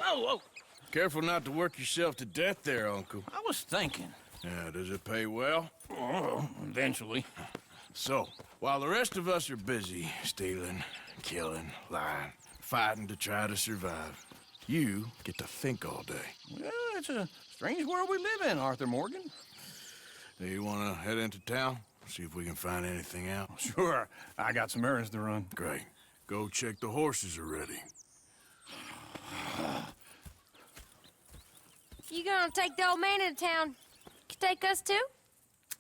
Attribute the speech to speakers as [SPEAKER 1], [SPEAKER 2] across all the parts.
[SPEAKER 1] Oh,
[SPEAKER 2] Careful not to work yourself to death there, Uncle.
[SPEAKER 1] I was thinking.
[SPEAKER 2] Yeah, does it pay well?
[SPEAKER 1] Oh, eventually.
[SPEAKER 2] So, while the rest of us are busy stealing, killing, lying, fighting to try to survive, you get to think all day.
[SPEAKER 1] Well, it's a strange world we live in, Arthur Morgan.
[SPEAKER 2] Do you want to head into town? See if we can find anything out?
[SPEAKER 1] Sure, I got some errands to run.
[SPEAKER 2] Great. Go check the horses are ready.
[SPEAKER 3] You gonna take the old man into town? You take us too?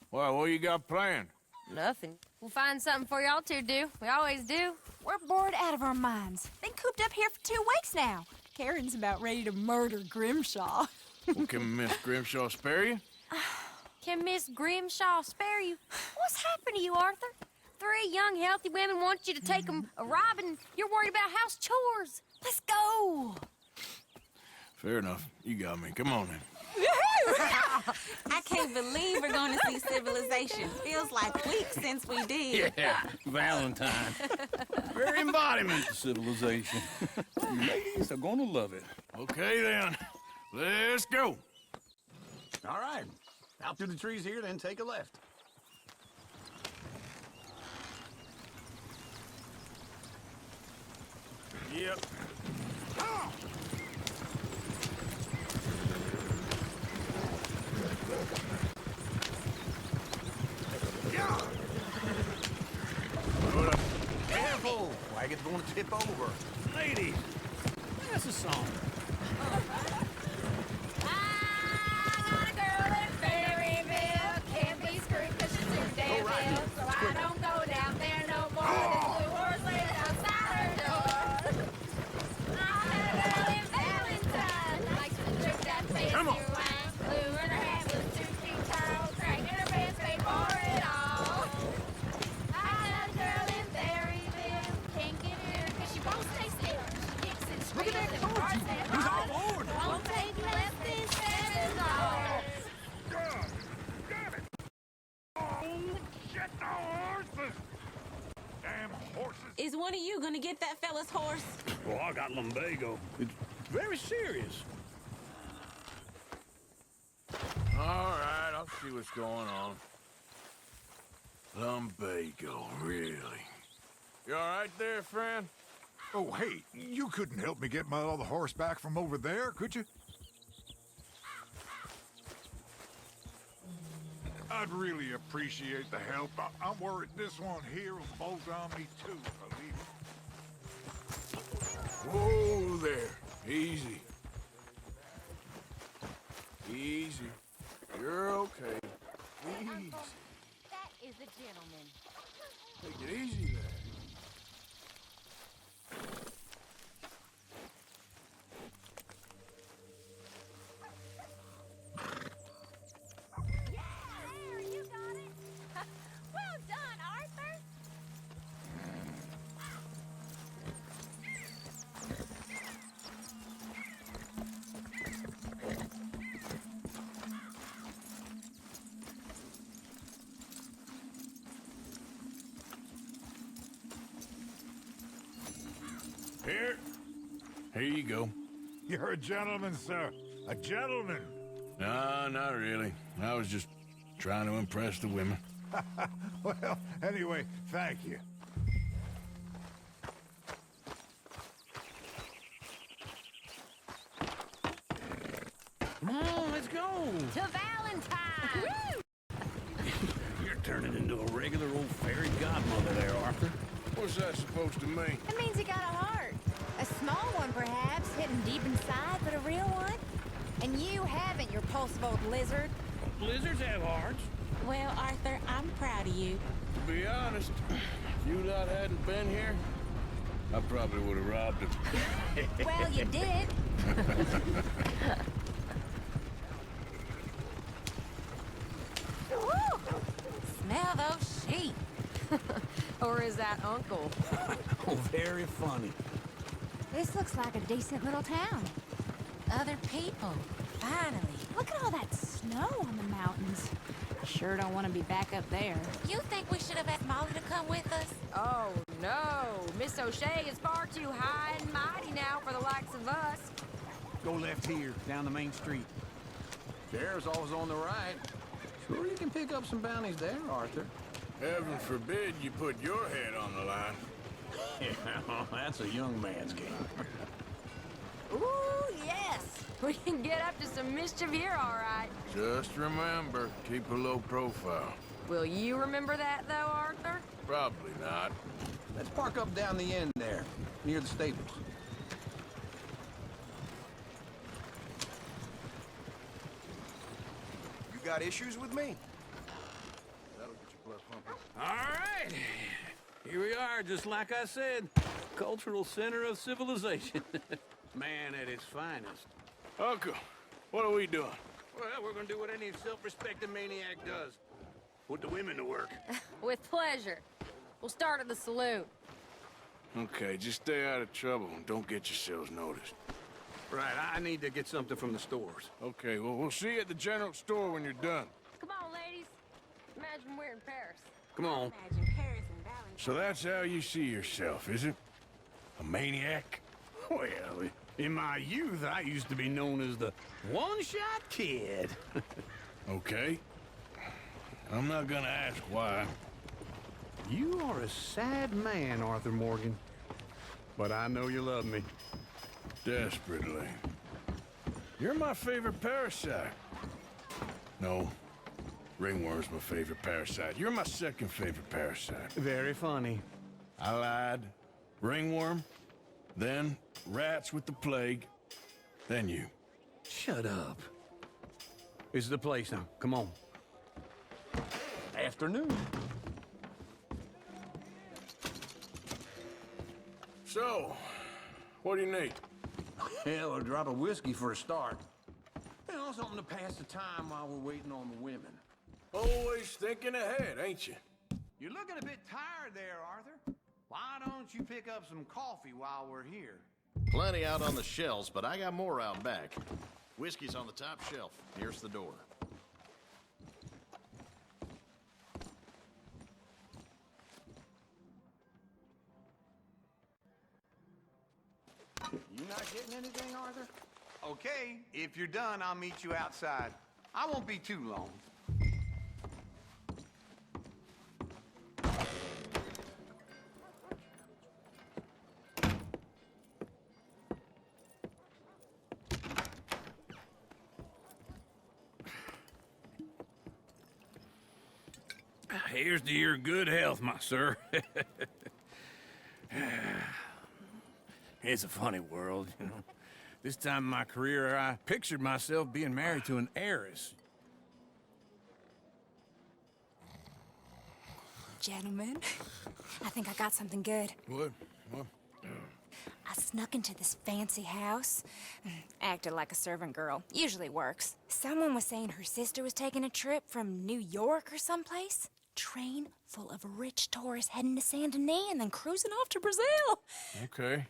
[SPEAKER 2] Well, what you got planned?
[SPEAKER 3] Nothing. We'll find something for y'all to do. We always do.
[SPEAKER 4] We're bored out of our minds. Been cooped up here for 2 weeks now. Karen's about ready to murder Grimshaw.
[SPEAKER 2] Well, can Miss Grimshaw spare you?
[SPEAKER 3] Can Miss Grimshaw spare you? What's happened to you, Arthur? 3 young, healthy women want you to take them a robbing. You're worried about house chores. Let's go.
[SPEAKER 2] Fair enough. You got me. Come on then.
[SPEAKER 5] I can't believe we're going to see civilization. Feels like weeks since we did.
[SPEAKER 1] Yeah, Valentine. Very embodiment of civilization. Ladies are gonna love it.
[SPEAKER 2] Okay then. Let's go.
[SPEAKER 1] All right. Out through the trees here, then take a left. Yep. Careful! Wagon's going to tip over. Ladies, that's a song.
[SPEAKER 3] I got a girl in Berryville. Can't be screwed 'cause she's too damn ill. So I don't go down there no more. This blue horse lays outside her door. I had a girl in Valentine. Likes to drink that fancy wine. Blue in her hat was 2 feet tall. Crack in her pants, paid for it all. I had a girl in Berryville. Can't get her 'cause she won't stay still. She kicks and screams and barks and
[SPEAKER 1] He's
[SPEAKER 3] hollers.
[SPEAKER 1] all over the
[SPEAKER 3] Won't take less than $7.
[SPEAKER 6] God damn it! Oh, shit, the horses! Damn horses!
[SPEAKER 5] Is one of you going to get that fella's horse?
[SPEAKER 1] Well, I got lumbago. It's very serious.
[SPEAKER 2] All right, I'll see what's going on. Lumbago, really? You all right there, friend?
[SPEAKER 6] Oh, hey, you couldn't help me get my other horse back from over there, could you? I'd really appreciate the help. I'm worried this one here will bolt on me too if I leave it.
[SPEAKER 2] Whoa there. Easy. Easy. You're okay. Easy.
[SPEAKER 3] That is a gentleman.
[SPEAKER 2] Take it easy there.
[SPEAKER 3] You got it. Well done, Arthur.
[SPEAKER 2] Here you go.
[SPEAKER 6] You're a gentleman, sir. A gentleman.
[SPEAKER 2] No, not really. I was just trying to impress the women.
[SPEAKER 6] Well, anyway, thank you.
[SPEAKER 1] Come on, let's go.
[SPEAKER 3] To Valentine.
[SPEAKER 1] You're turning into a regular old fairy godmother there, Arthur.
[SPEAKER 2] What's that supposed to mean?
[SPEAKER 4] That means he got a heart. A small one, perhaps, hidden deep inside, but a real one. And you haven't, you repulsive old lizard.
[SPEAKER 1] Blizzards have hearts.
[SPEAKER 5] Well, Arthur, I'm proud of you.
[SPEAKER 2] To be honest, if you lot hadn't been here, I probably would have robbed him.
[SPEAKER 4] Well, you did. Woo! Smell those sheep.
[SPEAKER 3] Or is that Uncle?
[SPEAKER 1] Oh, very funny.
[SPEAKER 4] This looks like a decent little town. Other people. Finally. Look at all that snow on the mountains. I sure don't want to be back up there.
[SPEAKER 5] You think we should have asked Molly to come with us?
[SPEAKER 3] Oh, no. Miss O'Shea is far too high and mighty now for the likes of us.
[SPEAKER 7] Go left here, down the main street. Sheriff's always on the right. Sure you can pick up some bounties there, Arthur.
[SPEAKER 2] Heaven forbid you put your head on the line.
[SPEAKER 7] Yeah, that's a young man's game.
[SPEAKER 3] Ooh, yes. We can get up to some mischief here, all right.
[SPEAKER 2] Just remember, keep a low profile.
[SPEAKER 3] Will you remember that, though, Arthur?
[SPEAKER 2] Probably not.
[SPEAKER 7] Let's park up down the end there, near the stables.
[SPEAKER 8] You got issues with me?
[SPEAKER 1] All right. Here we are, just like I said. Cultural center of civilization.
[SPEAKER 7] Man at his finest.
[SPEAKER 2] Uncle, what are we doing?
[SPEAKER 7] Well, we're gonna do what any self-respecting maniac does. Put the women to work.
[SPEAKER 3] With pleasure. We'll start at the saloon.
[SPEAKER 2] Okay, just stay out of trouble and don't get yourselves noticed.
[SPEAKER 7] Right, I need to get something from the stores.
[SPEAKER 2] Okay, well, we'll see you at the general store when you're done.
[SPEAKER 3] Come on, ladies. Imagine we're in Paris.
[SPEAKER 7] Come on.
[SPEAKER 5] Imagine Paris and Valentine.
[SPEAKER 2] So that's how you see yourself, is it? A maniac?
[SPEAKER 7] Well, in my youth, I used to be known as the one-shot kid.
[SPEAKER 2] Okay. I'm not gonna ask why.
[SPEAKER 7] You are a sad man, Arthur Morgan. But I know you love me.
[SPEAKER 2] Desperately. You're my favorite parasite. No. Ringworm's my favorite parasite. You're my second favorite parasite.
[SPEAKER 7] Very funny.
[SPEAKER 2] I lied. Ringworm. Then rats with the plague. Then you.
[SPEAKER 7] Shut up. This is the place now. Come on. Afternoon.
[SPEAKER 2] So, what do you need?
[SPEAKER 7] Hell, a drop of whiskey for a start. You know, something to pass the time while we're waiting on the women.
[SPEAKER 2] Always thinking ahead, ain't you?
[SPEAKER 7] You're looking a bit tired there, Arthur. Why don't you pick up some coffee while we're here?
[SPEAKER 9] Plenty out on the shelves, but I got more out back. Whiskey's on the top shelf. Here's the door.
[SPEAKER 7] You not getting anything, Arthur? Okay, if you're done, I'll meet you outside. I won't be too long.
[SPEAKER 1] Here's to your good health, my sir. It's a funny world, you know. This time in my career, I pictured myself being married to an heiress.
[SPEAKER 4] Gentlemen, I think I got something good.
[SPEAKER 2] What?
[SPEAKER 4] I snuck into this fancy house. Acted like a servant girl. Usually works. Someone was saying her sister was taking a trip from New York or someplace. Train full of rich tourists heading to Saint Denis and then cruising off to Brazil.
[SPEAKER 2] Okay.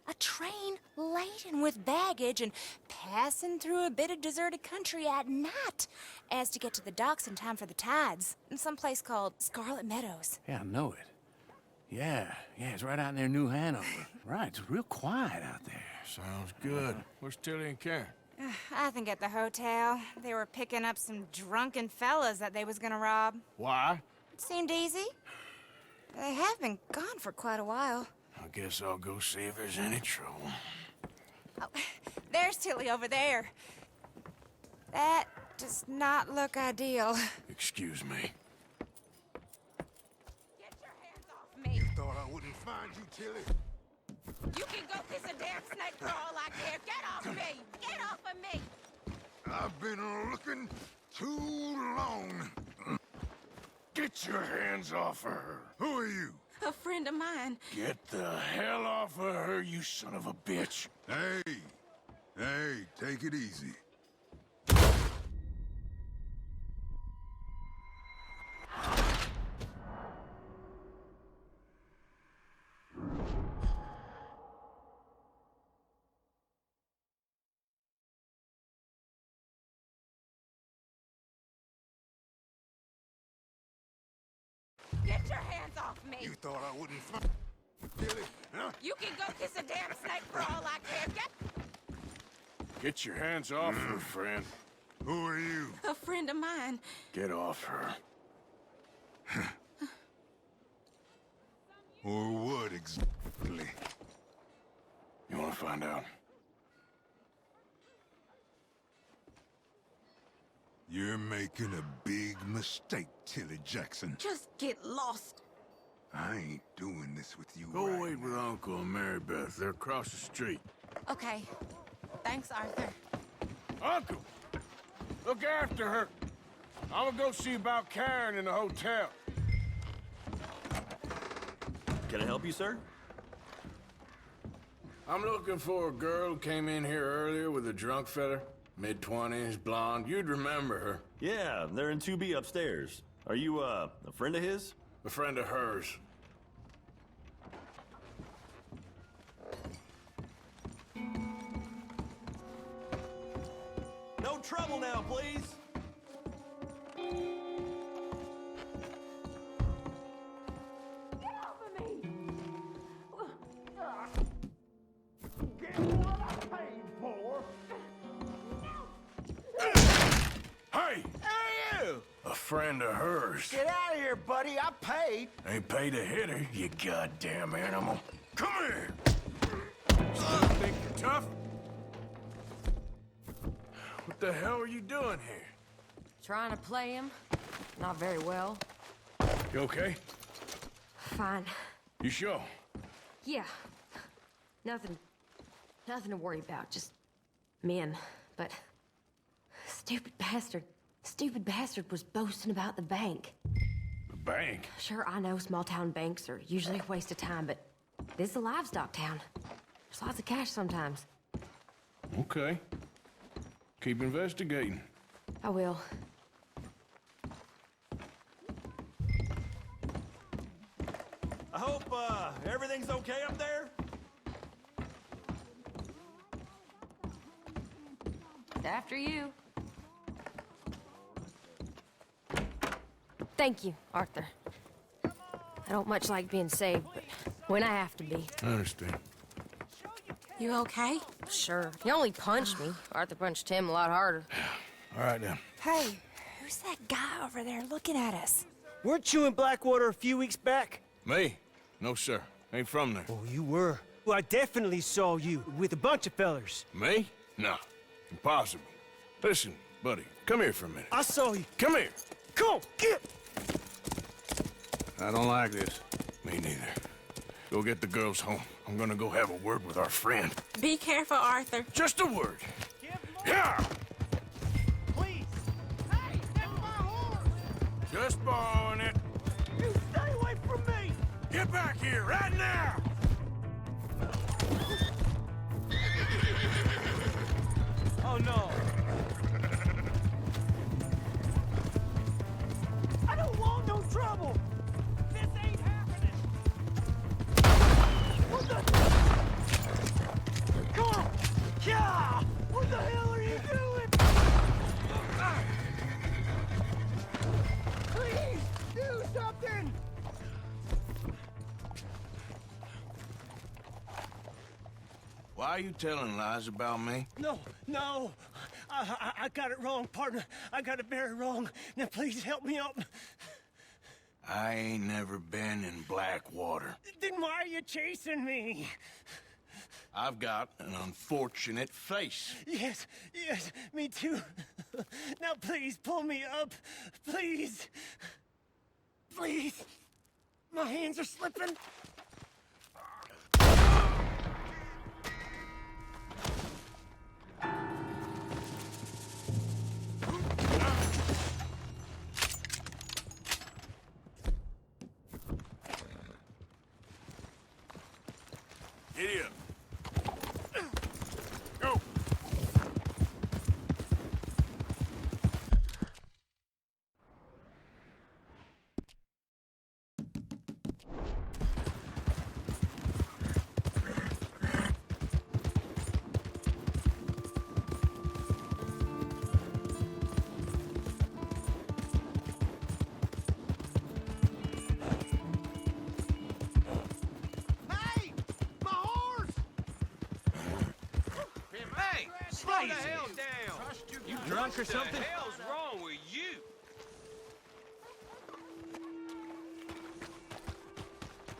[SPEAKER 4] A train laden with baggage and passing through a bit of deserted country at night as to get to the docks in time for the tides in some place called Scarlet Meadows.
[SPEAKER 1] Yeah, I know it. Yeah, it's right out near New Hanover. Right, it's real quiet out there.
[SPEAKER 2] Sounds good. Where's Tilly and Karen?
[SPEAKER 4] I think at the hotel. They were picking up some drunken fellas that they was gonna rob.
[SPEAKER 2] Why?
[SPEAKER 4] It seemed easy. They have been gone for quite a while.
[SPEAKER 2] I guess I'll go see if there's any trouble.
[SPEAKER 4] Oh, there's Tilly over there. That does not look ideal.
[SPEAKER 2] Excuse me.
[SPEAKER 3] Get your hands off me.
[SPEAKER 6] Thought I wouldn't find you, Tilly.
[SPEAKER 3] You can go kiss a damn snake for all I care. Get off me! Get off of me!
[SPEAKER 6] I've been looking too long.
[SPEAKER 2] Get your hands off of her.
[SPEAKER 6] Who are you?
[SPEAKER 5] A friend of mine.
[SPEAKER 2] Get the hell off of her, you son of a bitch.
[SPEAKER 6] Hey, take it easy.
[SPEAKER 3] Get your hands off me!
[SPEAKER 6] You thought I wouldn't find Tilly, huh?
[SPEAKER 3] You can go kiss a damn snake for all I care.
[SPEAKER 2] Get your hands off her, friend.
[SPEAKER 6] Who are you?
[SPEAKER 5] A friend of mine.
[SPEAKER 2] Get off her.
[SPEAKER 6] Or what exactly?
[SPEAKER 2] You want to find out?
[SPEAKER 6] You're making a big mistake, Tilly Jackson.
[SPEAKER 5] Just get lost.
[SPEAKER 6] I ain't doing this with you
[SPEAKER 2] Go
[SPEAKER 6] right
[SPEAKER 2] wait with
[SPEAKER 6] now.
[SPEAKER 2] Uncle and Mary Beth. They're across the street.
[SPEAKER 5] Okay. Thanks, Arthur.
[SPEAKER 2] Uncle! Look after her. I'm gonna go see about Karen in the hotel.
[SPEAKER 10] Can I help you, sir?
[SPEAKER 2] I'm looking for a girl who came in here earlier with a drunk fella. Mid-20s, blonde. You'd remember her.
[SPEAKER 10] Yeah, they're in 2B upstairs. Are you, a friend of his?
[SPEAKER 2] A friend of hers.
[SPEAKER 10] No trouble now, please.
[SPEAKER 2] Hey!
[SPEAKER 8] Hey, you!
[SPEAKER 2] A friend of hers.
[SPEAKER 8] Get out of here, buddy. I paid.
[SPEAKER 2] Ain't paid to hit her, you goddamn animal. Come here! Still think you're tough? What the hell are you doing here?
[SPEAKER 11] Trying to play him. Not very well.
[SPEAKER 2] You okay?
[SPEAKER 11] Fine.
[SPEAKER 2] You sure?
[SPEAKER 11] Yeah. Nothing to worry about. Just men. But stupid bastard was boasting about the bank.
[SPEAKER 2] The bank?
[SPEAKER 11] Sure, I know small town banks are usually a waste of time, but this is a livestock town. There's lots of cash sometimes.
[SPEAKER 2] Okay. Keep investigating.
[SPEAKER 11] I will.
[SPEAKER 10] I hope, everything's okay up there?
[SPEAKER 11] After you. Thank you, Arthur. I don't much like being saved, but when I have to be.
[SPEAKER 2] I understand.
[SPEAKER 5] You okay?
[SPEAKER 11] Sure. He only punched me. Arthur punched him a lot harder.
[SPEAKER 2] All right, then.
[SPEAKER 4] Hey, who's that guy over there looking at us?
[SPEAKER 12] Weren't you in Blackwater a few weeks back?
[SPEAKER 2] Me? No, sir. Ain't from there.
[SPEAKER 12] Oh, you were. Well, I definitely saw you with a bunch of fellers.
[SPEAKER 2] Me? No. Impossible. Listen, buddy, come here for a minute.
[SPEAKER 12] I saw you.
[SPEAKER 2] Come here.
[SPEAKER 12] Come on, get!
[SPEAKER 2] I don't like this. Me neither. Go get the girls home. I'm gonna go have a word with our friend.
[SPEAKER 5] Be careful, Arthur.
[SPEAKER 2] Just a word. Yeah!
[SPEAKER 12] Please!
[SPEAKER 3] Hey, that's my horse!
[SPEAKER 2] Just borrowing it.
[SPEAKER 12] You stay away from me!
[SPEAKER 2] Get back here right now!
[SPEAKER 12] Oh, no. I don't want no trouble! This ain't happening! What the... Come on! Yeah! What the hell are you doing? Please, do something!
[SPEAKER 2] Why are you telling lies about me?
[SPEAKER 12] No. I got it wrong, partner. I got it very wrong. Now, please help me up.
[SPEAKER 2] I ain't never been in Blackwater.
[SPEAKER 12] Then why are you chasing me?
[SPEAKER 2] I've got an unfortunate face.
[SPEAKER 12] Yes, me too. Now, please, pull me up. Please. Please. My hands are slipping.
[SPEAKER 2] Giddy up. Go.
[SPEAKER 12] the hell down!
[SPEAKER 7] You drunk or something?
[SPEAKER 12] What the hell's wrong with you?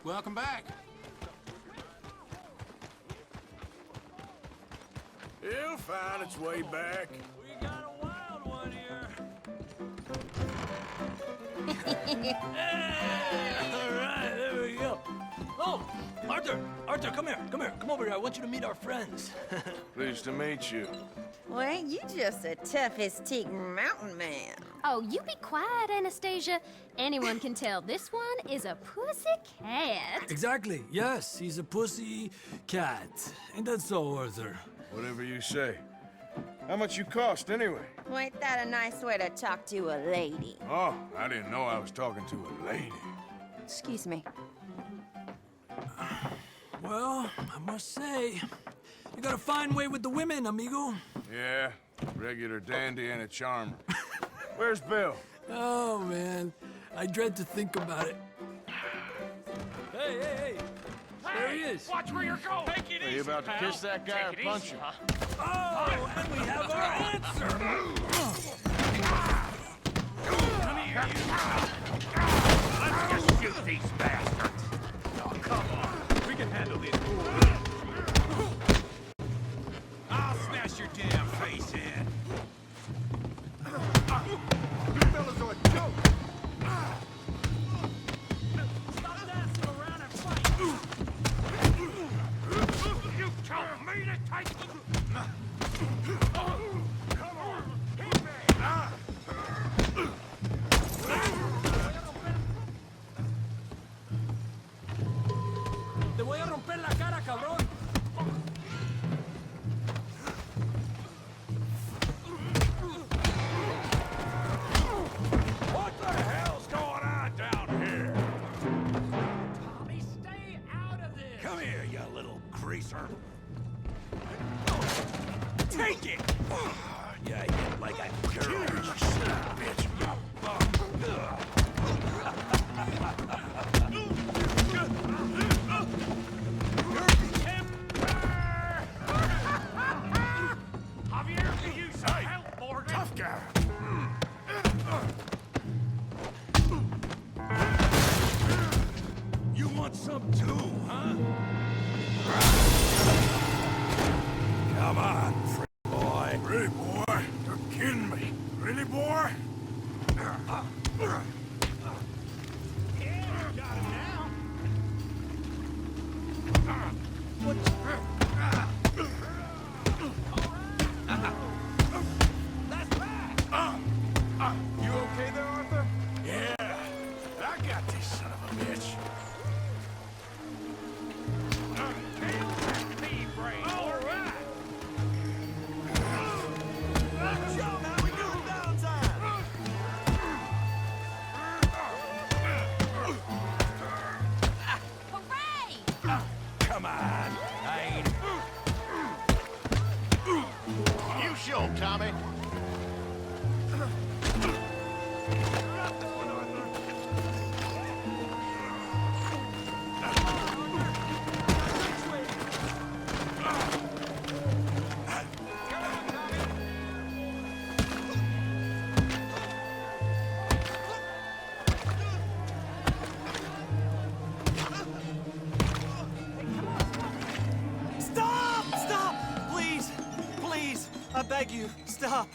[SPEAKER 7] Welcome back.
[SPEAKER 2] It'll find its way back.
[SPEAKER 12] We got a wild one here.
[SPEAKER 10] All right, there we go. Oh, Arthur, come here, come over here. I want you to meet our friends.
[SPEAKER 2] Pleased to meet you.
[SPEAKER 13] Well, ain't you just the toughest teak mountain man?
[SPEAKER 14] Oh, you be quiet, Anastasia. Anyone can tell this one is a pussy cat.
[SPEAKER 10] Exactly, yes, he's a pussy cat. Ain't that so, Arthur?
[SPEAKER 2] Whatever you say. How much you cost, anyway?
[SPEAKER 13] Well, ain't that a nice way to talk to a lady?
[SPEAKER 2] Oh, I didn't know I was talking to a lady.
[SPEAKER 13] Excuse me.
[SPEAKER 10] Well, I must say, you got a fine way with the women, amigo.
[SPEAKER 2] Yeah, regular dandy and a charmer. Where's Bill?
[SPEAKER 10] Oh, man, I dread to think about it. Hey! There he is.
[SPEAKER 12] Watch where you're going. Take it
[SPEAKER 2] Are
[SPEAKER 12] easy,
[SPEAKER 2] you about to
[SPEAKER 12] pal.
[SPEAKER 2] kiss that guy
[SPEAKER 12] Take
[SPEAKER 2] or
[SPEAKER 12] it
[SPEAKER 2] punch
[SPEAKER 12] easy,
[SPEAKER 2] him?
[SPEAKER 12] huh?
[SPEAKER 10] Oh, and we have our answer.
[SPEAKER 12] Come here, you. Let's just shoot these bastards. Oh, come on. We can handle these fools. I'll smash your damn face in.
[SPEAKER 6] You fellas are a joke.
[SPEAKER 12] Stop dancing around and fight. You told me to take them. Come on, hit me.
[SPEAKER 10] Te voy a romper la cara, cabrón.
[SPEAKER 12] What the hell's going on down here? Tommy, stay out of this. Come here, you little greaser. Take it! Yeah, you like a girl, you son of a bitch. Javier, can you some help, Morgan? Tough guy. You want some too, huh? Come on, boy.
[SPEAKER 2] Really, boy? You're kidding me. Really, boy?
[SPEAKER 12] Yeah, you got him now. That's right.
[SPEAKER 2] You okay there, Arthur? Yeah. I got this son of a bitch.
[SPEAKER 12] Me, brain. All right. Show 'em how we do it downtime.
[SPEAKER 4] Hooray!
[SPEAKER 12] Come on. I ain't.
[SPEAKER 9] You show, Tommy.
[SPEAKER 12] Stop! Stop! Please! Please! I beg you, stop.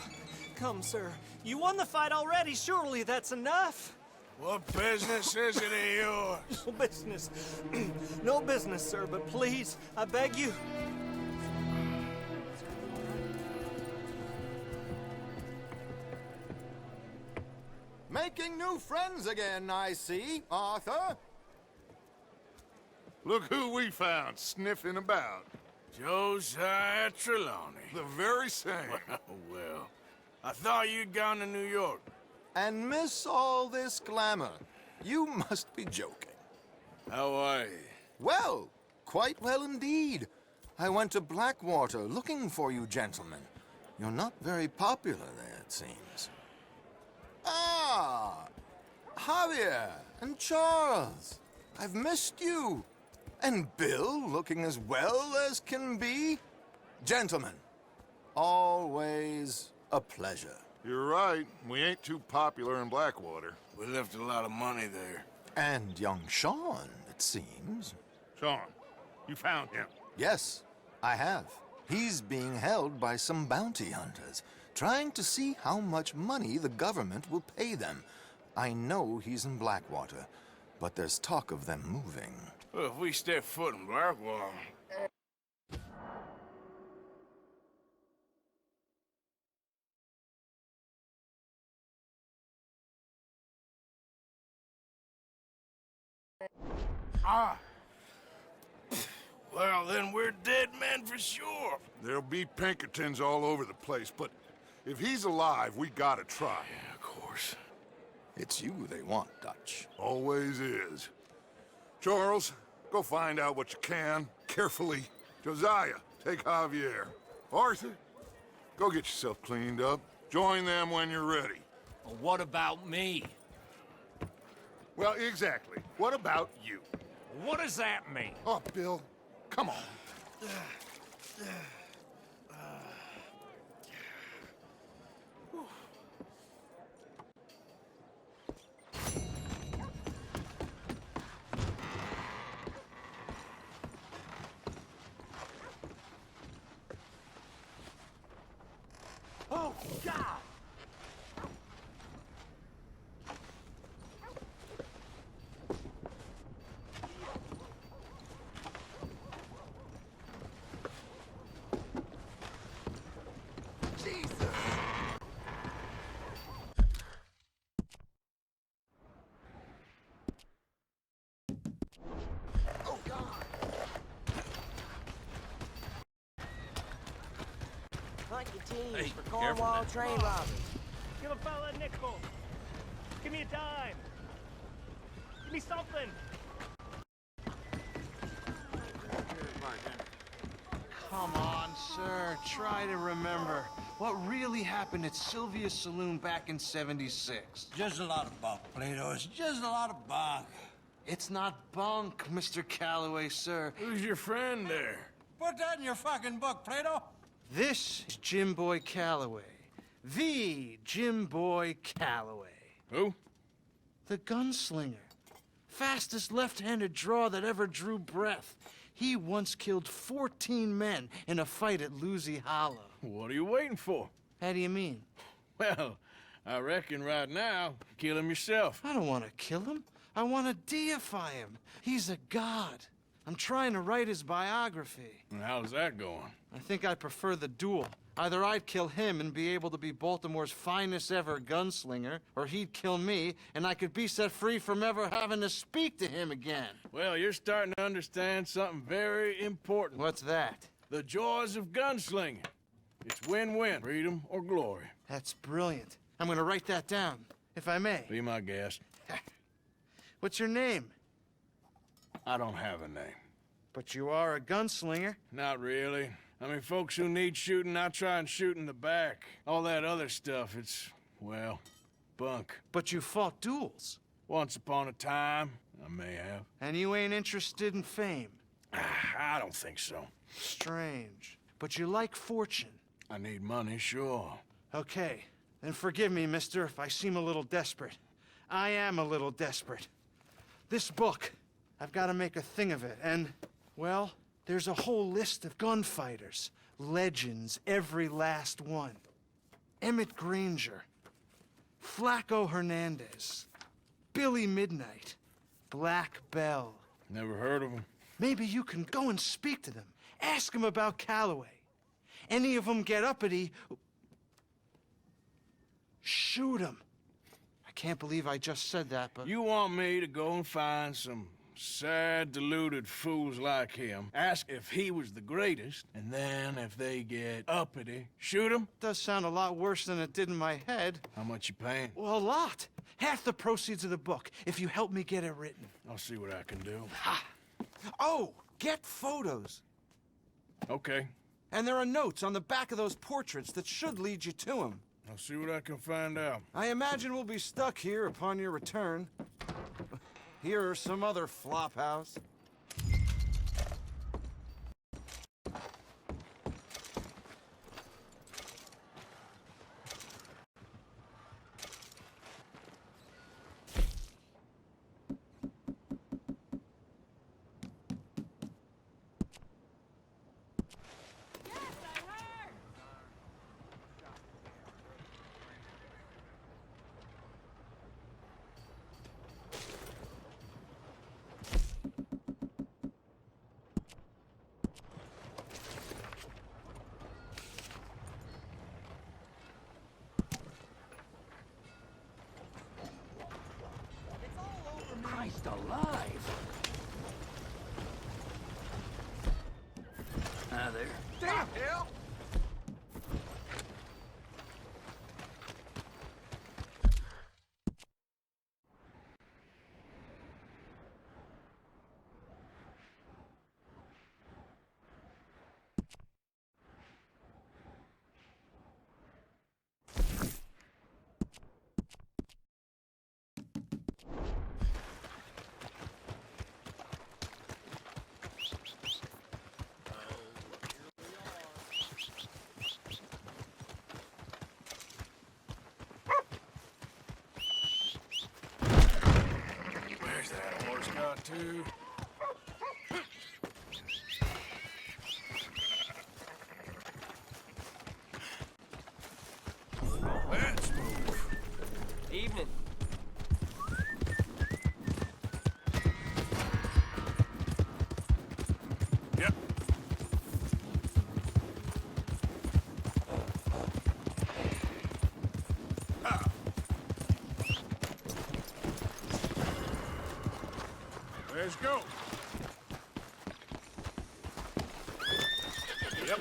[SPEAKER 12] Come, sir. You won the fight already. Surely that's enough.
[SPEAKER 2] What business is it of yours?
[SPEAKER 12] No business. No business, sir, but please, I beg you.
[SPEAKER 8] Making new friends again, I see, Arthur.
[SPEAKER 2] Look who we found sniffing about. Josiah Trelawney.
[SPEAKER 8] The very same.
[SPEAKER 2] Well, I thought you'd gone to New York.
[SPEAKER 8] And miss all this glamour. You must be joking.
[SPEAKER 2] How are you?
[SPEAKER 8] Well, quite well indeed. I went to Blackwater looking for you gentlemen. You're not very popular there, it seems. Ah! Javier and Charles. I've missed you. And Bill looking as well as can be. Gentlemen, Always a pleasure.
[SPEAKER 6] You're right. We ain't too popular in Blackwater.
[SPEAKER 2] We left a lot of money there.
[SPEAKER 8] And young Sean, it seems.
[SPEAKER 6] Sean, you found him.
[SPEAKER 8] Yes, I have. He's being held by some bounty hunters, trying to see how much money the government will pay them. I know he's in Blackwater, but there's talk of them moving.
[SPEAKER 2] Well, if we step foot in Blackwater... Ah! Well, then we're dead men for sure.
[SPEAKER 6] There'll be Pinkertons all over the place, but if he's alive, we gotta try.
[SPEAKER 2] Yeah, of course.
[SPEAKER 8] It's you they want, Dutch.
[SPEAKER 6] Always is. Charles, go find out what you can, carefully. Josiah, take Javier. Arthur, go get yourself cleaned up. Join them when you're ready.
[SPEAKER 10] Well, what about me?
[SPEAKER 6] Well, exactly. What about you?
[SPEAKER 10] What does that mean?
[SPEAKER 6] Oh, Bill, come on.
[SPEAKER 12] Oh, God!
[SPEAKER 15] Hunt your teams
[SPEAKER 10] Hey,
[SPEAKER 15] for
[SPEAKER 10] careful
[SPEAKER 15] Cornwall
[SPEAKER 10] now.
[SPEAKER 15] train robbers.
[SPEAKER 12] Give a fella a nickel. Give me a dime. Give me something.
[SPEAKER 16] Come on, sir. Try to remember what really happened at Sylvia's Saloon back in '76.
[SPEAKER 10] Just a lot of bunk, Plato. It's just a lot of bunk.
[SPEAKER 16] It's not bunk, Mr. Calloway, sir.
[SPEAKER 2] Who's your friend there?
[SPEAKER 10] Put that in your fucking book, Plato.
[SPEAKER 16] This is Jim Boy Calloway. The Jim Boy Calloway.
[SPEAKER 2] Who?
[SPEAKER 16] The gunslinger. Fastest left-handed draw that ever drew breath. He once killed 14 men in a fight at Lucy Hollow.
[SPEAKER 2] What are you waiting for?
[SPEAKER 16] How do you mean?
[SPEAKER 2] Well, I reckon right now, kill him yourself.
[SPEAKER 16] I don't want to kill him. I want to deify him. He's a god. I'm trying to write his biography.
[SPEAKER 2] And how's that going?
[SPEAKER 16] I think I prefer the duel. Either I'd kill him and be able to be Baltimore's finest ever gunslinger, or he'd kill me and I could be set free from ever having to speak to him again.
[SPEAKER 2] Well, you're starting to understand something very important.
[SPEAKER 16] What's that?
[SPEAKER 2] The joys of gunslinging. It's win-win, freedom or glory.
[SPEAKER 16] That's brilliant. I'm gonna write that down, if I may.
[SPEAKER 2] Be my guest.
[SPEAKER 16] What's your name?
[SPEAKER 2] I don't have a name.
[SPEAKER 16] But you are a gunslinger.
[SPEAKER 2] Not really. I mean, folks who need shooting, I try and shoot in the back. All that other stuff, it's, well, bunk.
[SPEAKER 16] But you fought duels.
[SPEAKER 2] Once upon a time, I may have.
[SPEAKER 16] And you ain't interested in fame.
[SPEAKER 2] I don't think so.
[SPEAKER 16] Strange. But you like fortune.
[SPEAKER 2] I need money, sure.
[SPEAKER 16] Okay. Then forgive me, mister, if I seem a little desperate. I am a little desperate. This book, I've got to make a thing of it, and, well, there's a whole list of gunfighters. Legends, every last one. Emmett Granger, Flaco Hernandez, Billy Midnight, Black Bell.
[SPEAKER 2] Never heard of him.
[SPEAKER 16] Maybe you can go and speak to them. Ask them about Calloway. Any of them get uppity, shoot them. I can't believe I just said that, but...
[SPEAKER 2] You want me to go and find some sad, deluded fools like him, ask if he was the greatest, and then if they get uppity, shoot him?
[SPEAKER 16] Does sound a lot worse than it did in my head.
[SPEAKER 2] How much you paying?
[SPEAKER 16] Well, a lot. Half the proceeds of the book, if you help me get it written.
[SPEAKER 2] I'll see what I can do.
[SPEAKER 16] Ha! Oh, get photos.
[SPEAKER 2] Okay.
[SPEAKER 16] And there are notes on the back of those portraits that should lead you to him.
[SPEAKER 2] I'll see what I can find out.
[SPEAKER 16] I imagine we'll be stuck here upon your return. Here or some other flop house.
[SPEAKER 10] almost alive. Ah, there.
[SPEAKER 12] Damn, hell!
[SPEAKER 2] Where's that horse got to? Let's move.
[SPEAKER 12] Evening.
[SPEAKER 2] Yep. Let's go. Yep.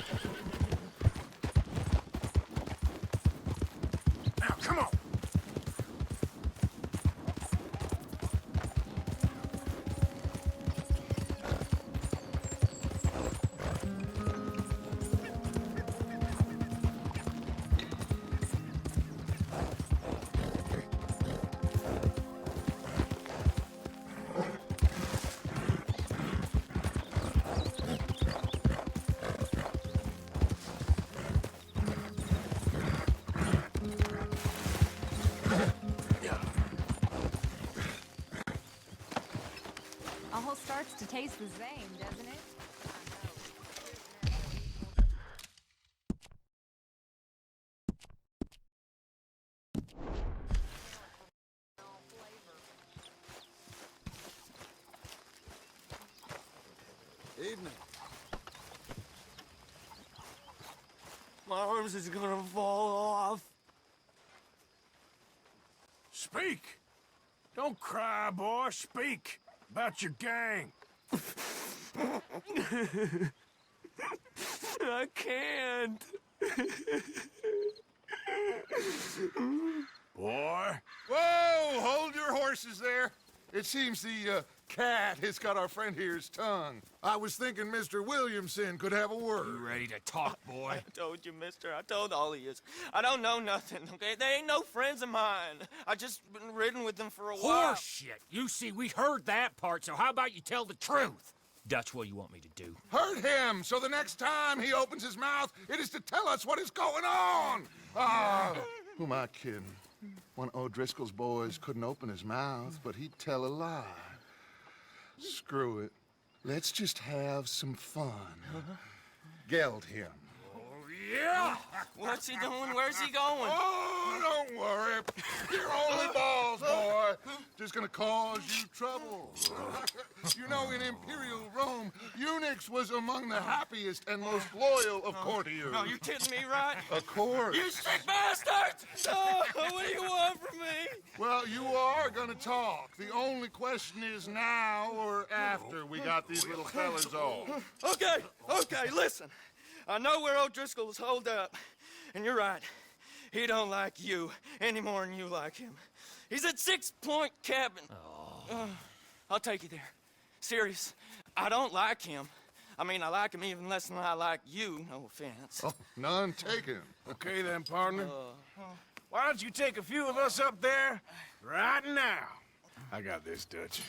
[SPEAKER 2] Now, come on.
[SPEAKER 4] All starts to taste the same, doesn't it?
[SPEAKER 12] Evening. My arms is gonna fall off.
[SPEAKER 2] Speak. Don't cry, boy. Speak about your gang.
[SPEAKER 12] I can't.
[SPEAKER 2] Boy.
[SPEAKER 6] Whoa! Hold your horses there. It seems the cat has got our friend here's tongue. I was thinking Mr. Williamson could have a word.
[SPEAKER 2] You ready to talk, boy?
[SPEAKER 12] I told you, mister. I told all of you. I don't know nothing, okay? They ain't no friends of mine. I just been ridden with them for a while.
[SPEAKER 10] Horseshit. You see, we heard that part, so how about you tell the truth? That's what you want me to do.
[SPEAKER 6] Hurt him, so the next time he opens his mouth, it is to tell us what is going on. Who am I kidding? One of O'Driscoll's boys couldn't open his mouth, but he'd tell a lie. Screw it. Let's just have some fun. Geld him.
[SPEAKER 12] Yeah! What's he doing? Where's he going?
[SPEAKER 6] Oh, don't worry. You're only balls, boy. Just gonna cause you trouble. You know, in Imperial Rome, eunuchs was among the happiest and most loyal of courtiers.
[SPEAKER 12] No, you kidding me, right?
[SPEAKER 6] Of course.
[SPEAKER 12] You sick bastard! Oh, what do you want from me?
[SPEAKER 6] Well, you are gonna talk. The only question is now or after we got these little fellas off.
[SPEAKER 12] Okay, listen. I know where O'Driscoll's holed up, and you're right. He don't like you any more than you like him. He's at 6 Point Cabin. I'll take you there. Serious. I don't like him. I mean, I like him even less than I like you, no offense.
[SPEAKER 6] Oh, none taken.
[SPEAKER 2] Okay then, partner. Why don't you take a few of us up there right now? I got this, Dutch.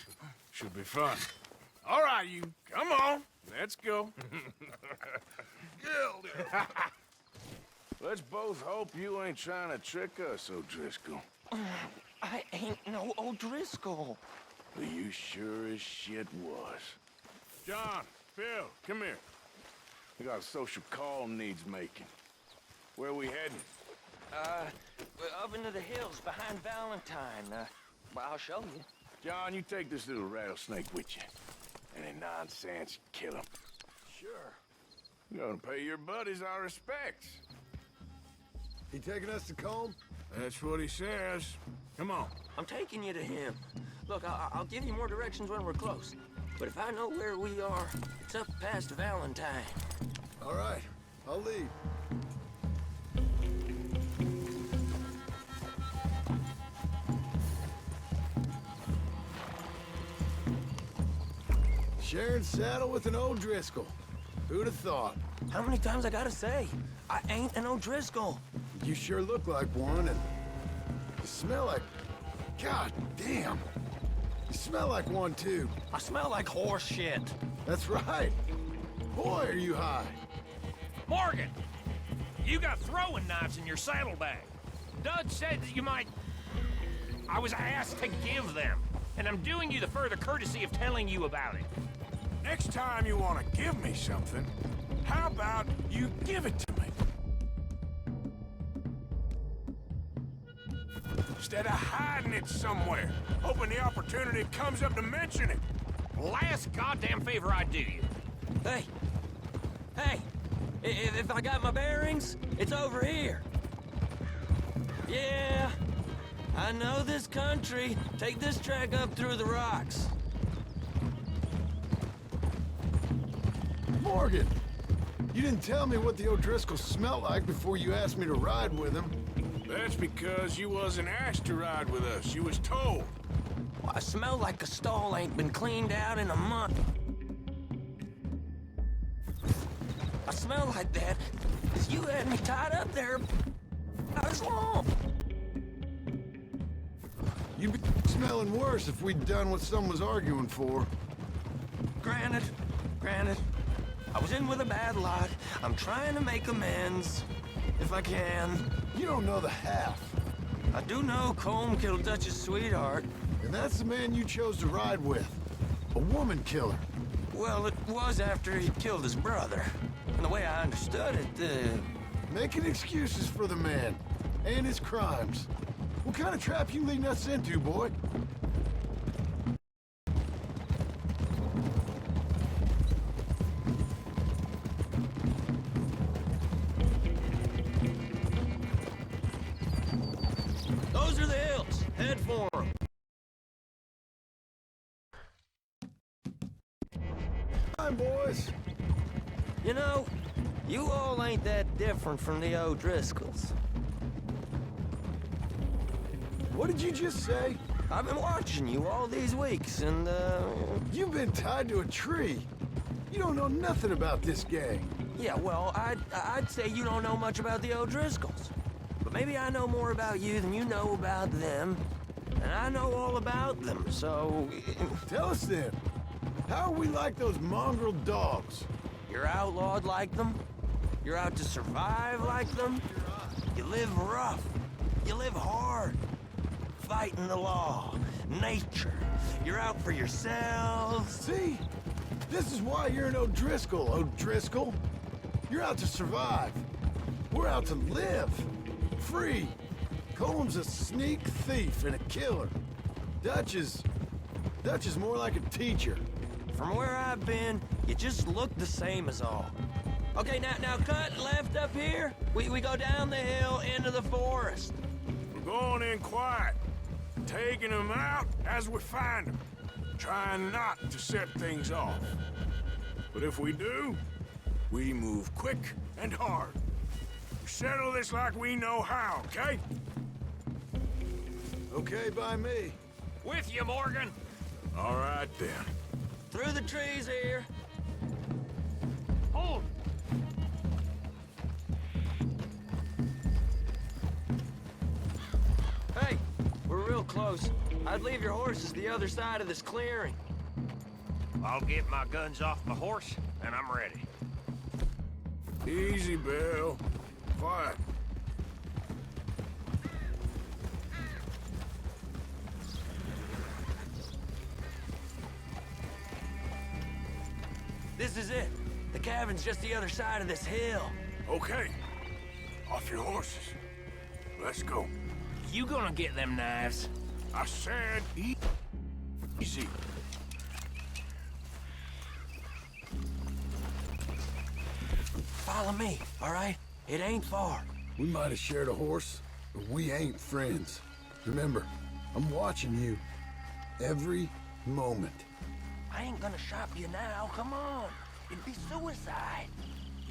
[SPEAKER 2] Should be fun. All right, you. Come on. Let's go. Let's both hope you ain't trying to trick us, O'Driscoll.
[SPEAKER 12] I ain't no O'Driscoll.
[SPEAKER 2] But you sure as shit was. John, Phil, come here. We got a social call needs making. Where we heading?
[SPEAKER 12] We're up into the hills behind Valentine. Well, I'll show you.
[SPEAKER 2] John, you take this little rattlesnake with you. Any nonsense, kill him.
[SPEAKER 12] Sure.
[SPEAKER 2] You're gonna pay your buddies our respects.
[SPEAKER 12] He taking us to Combe?
[SPEAKER 2] That's what he says. Come on.
[SPEAKER 12] I'm taking you to him. Look, I'll give you more directions when we're close. But if I know where we are, it's up past Valentine.
[SPEAKER 2] All right, I'll lead. Sharing saddle with an O'Driscoll. Who'd have thought?
[SPEAKER 12] How many times I gotta say? I ain't an O'Driscoll.
[SPEAKER 2] You sure look like one, and you smell like... God damn. You smell like one, too.
[SPEAKER 12] I smell like horse shit.
[SPEAKER 2] That's right. Boy, are you high.
[SPEAKER 15] Morgan, you got throwing knives in your saddlebag. Dud said that you might... I was asked to give them, and I'm doing you the further courtesy of telling you about it.
[SPEAKER 2] Next time you want to give me something, how about you give it to me? Instead of hiding it somewhere, hoping the opportunity comes up to mention it.
[SPEAKER 15] Last goddamn favor I do you.
[SPEAKER 12] Hey! Hey! If I got my bearings, it's over here. Yeah, I know this country. Take this track up through the rocks.
[SPEAKER 2] Morgan, you didn't tell me what the O'Driscoll smelled like before you asked me to ride with him. That's because you wasn't asked to ride with us. You was told.
[SPEAKER 12] Well, I smell like a stall ain't been cleaned out in a month. I smell like that because you had me tied up there not as long.
[SPEAKER 2] You'd be smelling worse if we'd done what some was arguing for.
[SPEAKER 12] Granted. I was in with a bad lot. I'm trying to make amends, if I can.
[SPEAKER 2] You don't know the half.
[SPEAKER 12] I do know Colm killed Dutch's sweetheart.
[SPEAKER 2] And that's the man you chose to ride with. A woman killer.
[SPEAKER 12] Well, it was after he killed his brother. And the way I understood it,
[SPEAKER 2] Making excuses for the man. And his crimes. What kind of trap you leading us into, boy?
[SPEAKER 12] Those are the hills. Head for them.
[SPEAKER 2] Hi, boys.
[SPEAKER 12] You know, you all ain't that different from the O'Driscolls.
[SPEAKER 2] What did you just say?
[SPEAKER 12] I've been watching you all these weeks, and,
[SPEAKER 2] You've been tied to a tree. You don't know nothing about this gang.
[SPEAKER 12] Yeah, well, I'd say you don't know much about the O'Driscolls. But maybe I know more about you than you know about them. And I know all about them, so...
[SPEAKER 2] Tell us then. How are we like those mongrel dogs?
[SPEAKER 12] You're outlawed like them. You're out to survive like them. You live rough. You live hard. Fighting the law. Nature. You're out for yourselves.
[SPEAKER 2] See? This is why you're an O'Driscoll, O'Driscoll. You're out to survive. We're out to live. Free. Colm's a sneak thief and a killer. Dutch is more like a teacher.
[SPEAKER 12] From where I've been, you just look the same as all. Okay, now cut left up here. We go down the hill into the forest.
[SPEAKER 2] We're going in quiet. Taking them out as we find them. Trying not to set things off. But if we do, we move quick and hard. We settle this like we know how, okay? Okay by me.
[SPEAKER 15] With you, Morgan.
[SPEAKER 2] All right, then.
[SPEAKER 12] Through the trees here.
[SPEAKER 15] Hold.
[SPEAKER 12] Hey, we're real close. I'd leave your horses the other side of this clearing.
[SPEAKER 15] I'll get my guns off my horse, and I'm ready.
[SPEAKER 2] Easy, Bill. Quiet.
[SPEAKER 12] This is it. The cabin's just the other side of this hill.
[SPEAKER 2] Okay. Off your horses. Let's go.
[SPEAKER 15] You gonna get them knives?
[SPEAKER 2] I said easy.
[SPEAKER 12] Follow me, all right? It ain't far.
[SPEAKER 2] We might have shared a horse, but we ain't friends. Remember, I'm watching you.
[SPEAKER 17] Every moment.
[SPEAKER 10] I ain't gonna shop you now, come on. It'd be suicide.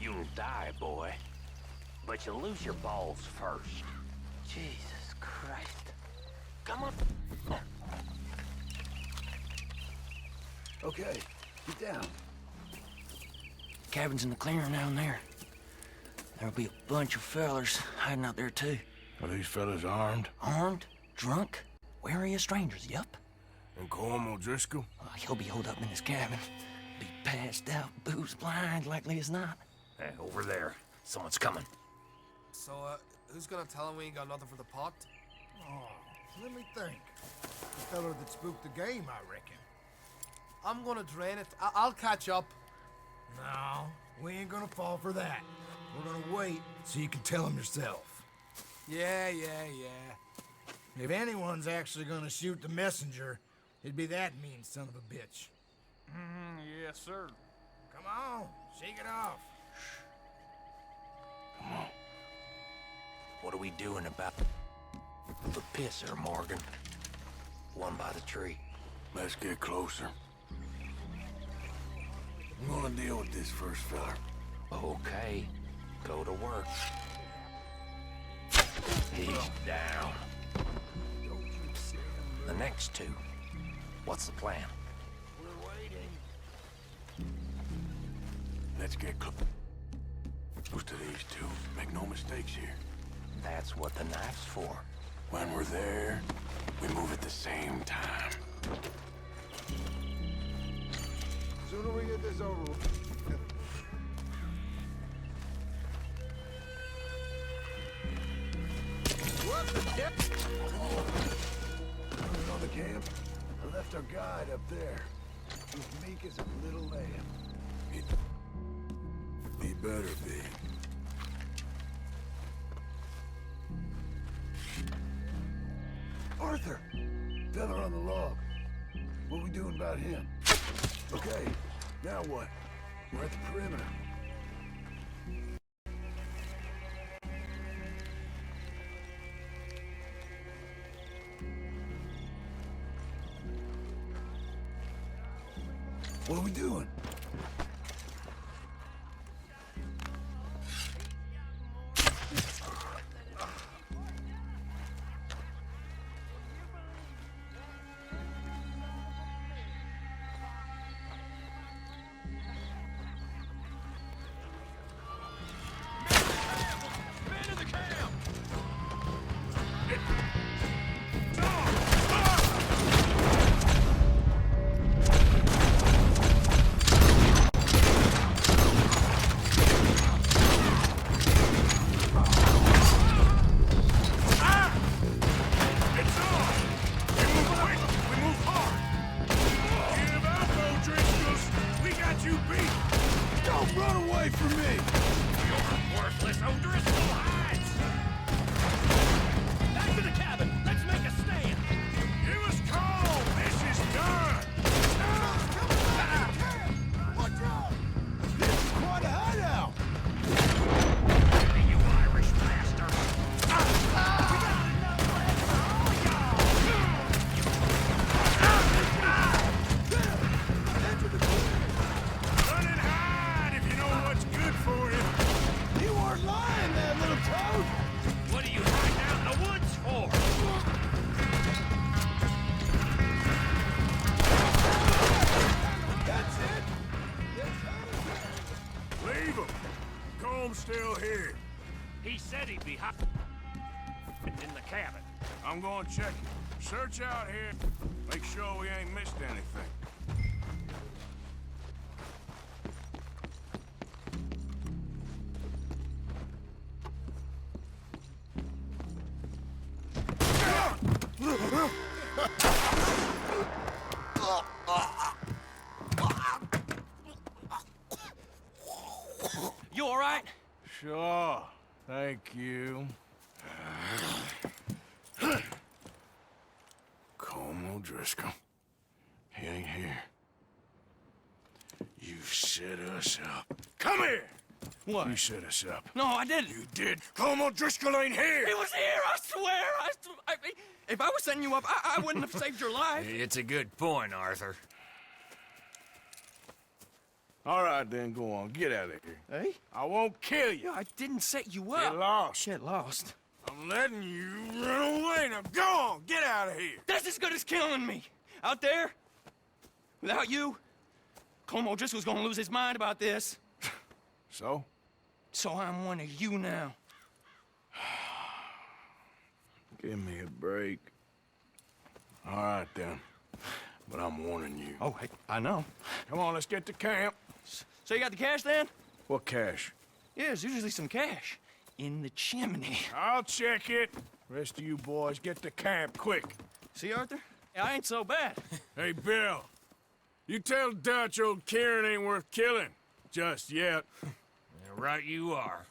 [SPEAKER 10] You'll die, boy. But you'll lose your balls first. Jesus Christ. Come on.
[SPEAKER 17] Okay, get down.
[SPEAKER 12] Cabin's in the clearing down there. There'll be a bunch of fellers hiding out there, too.
[SPEAKER 2] Are these fellas armed?
[SPEAKER 12] Armed? Drunk? Wary of strangers, yup.
[SPEAKER 2] And Colm O'Driscoll?
[SPEAKER 12] He'll be holed up in his cabin. Be passed out, booze blind, likely as not.
[SPEAKER 10] Hey, over there. Someone's coming.
[SPEAKER 18] So, who's gonna tell him we ain't got nothing for the pot?
[SPEAKER 19] Oh, let me think. The fella that spooked the game, I reckon.
[SPEAKER 18] I'm gonna drain it. I'll catch up.
[SPEAKER 19] No, we ain't gonna fall for that. We're gonna wait so you can tell him yourself. Yeah. If anyone's actually gonna shoot the messenger, it'd be that mean son of a bitch.
[SPEAKER 1] Yes, sir.
[SPEAKER 19] Come on, shake it off.
[SPEAKER 12] Come on. What are we doing about the pisser, Morgan? One by the tree.
[SPEAKER 17] Let's get closer. I'm gonna deal with this first fella.
[SPEAKER 12] Okay. Go to work. He's down. The next two. What's the plan?
[SPEAKER 17] We're waiting. Let's get close to these two. Make no mistakes here.
[SPEAKER 12] That's what the knife's for.
[SPEAKER 17] When we're there, we move at the same time.
[SPEAKER 19] Sooner we get this over with.
[SPEAKER 17] What the dip? On the camp. I left our guide up there. He's meek as a little lamb. He better be. Arthur! Fella on the log. What we doing about him? Okay, now what? We're at the perimeter. What are we doing?
[SPEAKER 2] Still here.
[SPEAKER 15] He said he'd be in the cabin.
[SPEAKER 2] I'm going to check it. Search out here. Make sure we ain't missed anything.
[SPEAKER 12] You all right?
[SPEAKER 2] Sure. Thank you. Colm O'Driscoll. He ain't here. You set us up. Come here!
[SPEAKER 12] What?
[SPEAKER 2] You set us up.
[SPEAKER 12] No, I didn't.
[SPEAKER 2] You did. Colm O'Driscoll ain't here!
[SPEAKER 12] He was here, I swear! If I was setting you up, I wouldn't have saved your life.
[SPEAKER 15] It's a good point, Arthur.
[SPEAKER 2] All right, then, go on. Get out of here.
[SPEAKER 12] Hey?
[SPEAKER 2] I won't kill you.
[SPEAKER 12] I didn't set you up.
[SPEAKER 2] Get lost.
[SPEAKER 12] Shit, lost.
[SPEAKER 2] I'm letting you run away. Now go on. Get out of here.
[SPEAKER 12] That's as good as killing me. Out there, without you, Colm O'Driscoll's gonna lose his mind about this.
[SPEAKER 2] So?
[SPEAKER 12] So I'm one of you now.
[SPEAKER 2] Give me a break. All right, then. But I'm warning you.
[SPEAKER 12] Oh, hey, I know.
[SPEAKER 2] Come on, let's get to camp.
[SPEAKER 12] So you got the cash then?
[SPEAKER 2] What cash?
[SPEAKER 12] Yeah, there's usually some cash in the chimney.
[SPEAKER 2] I'll check it. Rest of you boys, get to camp, quick.
[SPEAKER 12] See, Arthur? I ain't so bad.
[SPEAKER 2] Hey, Bill. You tell Dutch old Kieran ain't worth killing. Just yet.
[SPEAKER 15] Yeah, right you are.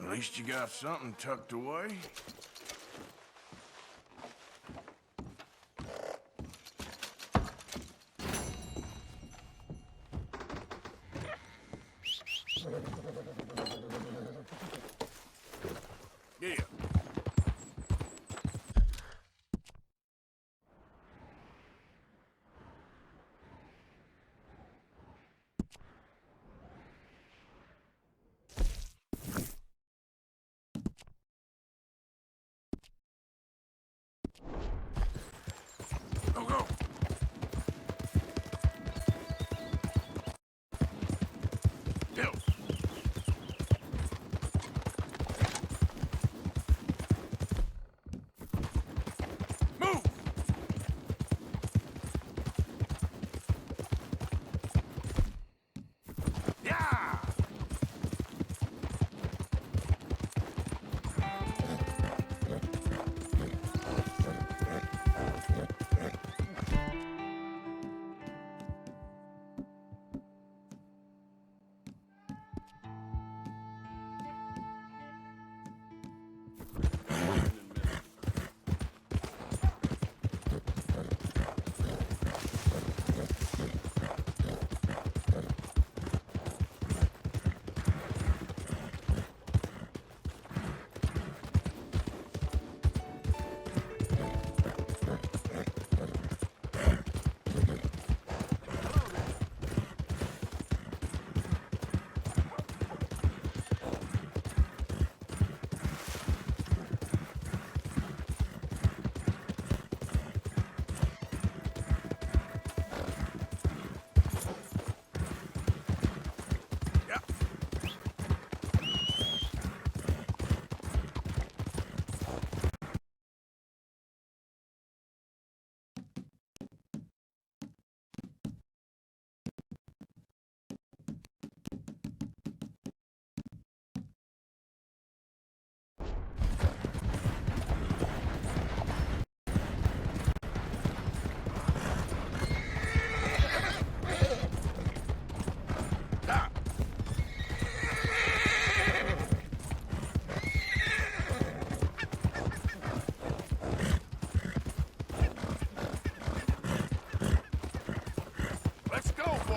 [SPEAKER 2] At least you got something tucked away. Yeah. Go, go. Bill. Move. Yeah.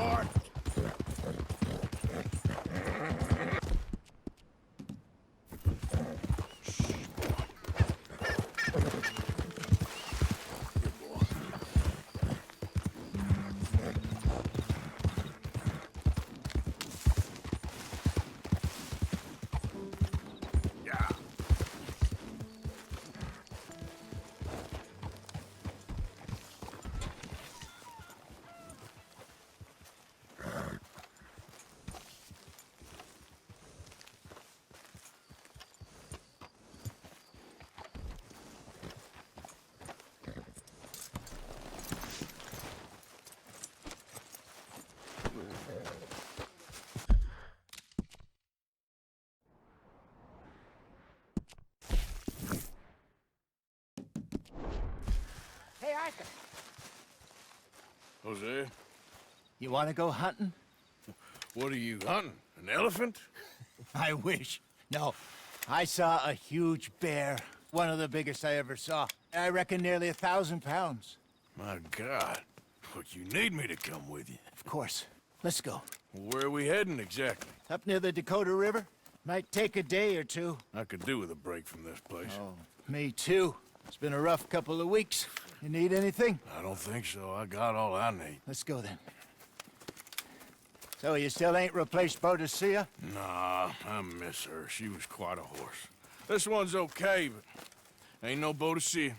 [SPEAKER 2] boy.
[SPEAKER 20] Hey, Arthur.
[SPEAKER 2] Jose,
[SPEAKER 20] You want to go hunting?
[SPEAKER 2] what are you hunting? An elephant?
[SPEAKER 20] I wish. No. I saw a huge bear. One of the biggest I ever saw. I reckon nearly 1,000 pounds.
[SPEAKER 2] My God. But you need me to come with you.
[SPEAKER 20] Of course. Let's go.
[SPEAKER 2] Where are we heading exactly?
[SPEAKER 20] Up near the Dakota River. Might take a day or two.
[SPEAKER 2] I could do with a break from this place.
[SPEAKER 20] Oh, me too. It's been a rough couple of weeks. You need anything?
[SPEAKER 2] I don't think so. I got all I need.
[SPEAKER 20] Let's go then. So you still ain't replaced Boadicea?
[SPEAKER 2] Nah, I miss her. She was quite a horse. This one's okay, but ain't no Boadicea.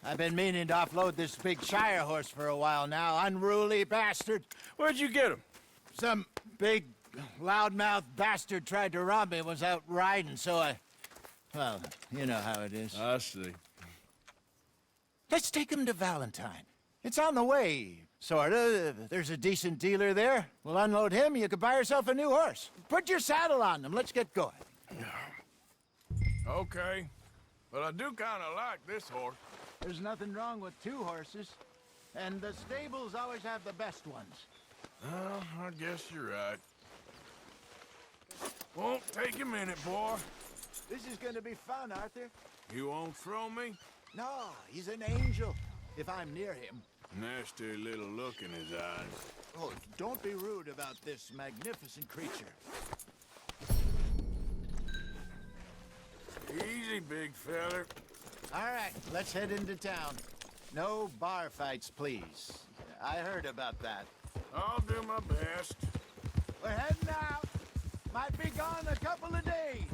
[SPEAKER 20] I've been meaning to offload this big Shire horse for a while now. Unruly bastard.
[SPEAKER 2] Where'd you get him?
[SPEAKER 20] Some big, loudmouth bastard tried to rob me and was out riding, so I... Well, you know how it is.
[SPEAKER 2] I see.
[SPEAKER 20] Let's take him to Valentine. It's on the way, sorta. There's a decent dealer there. We'll unload him, you could buy yourself a new horse. Put your saddle on them, let's get going.
[SPEAKER 2] Okay. But I do kind of like this horse.
[SPEAKER 20] There's nothing wrong with two horses. And the stables always have the best ones.
[SPEAKER 2] Well, I guess you're right. Won't take a minute, boy.
[SPEAKER 20] This is gonna be fun, Arthur.
[SPEAKER 2] You won't throw me?
[SPEAKER 20] No, he's an angel. If I'm near him.
[SPEAKER 2] Nasty little look in his eyes.
[SPEAKER 20] Oh, don't be rude about this magnificent creature.
[SPEAKER 2] Easy, big feller.
[SPEAKER 20] All right, let's head into town. No bar fights, please. I heard about that.
[SPEAKER 2] I'll do my best.
[SPEAKER 20] We're heading out. Might be gone a couple of days.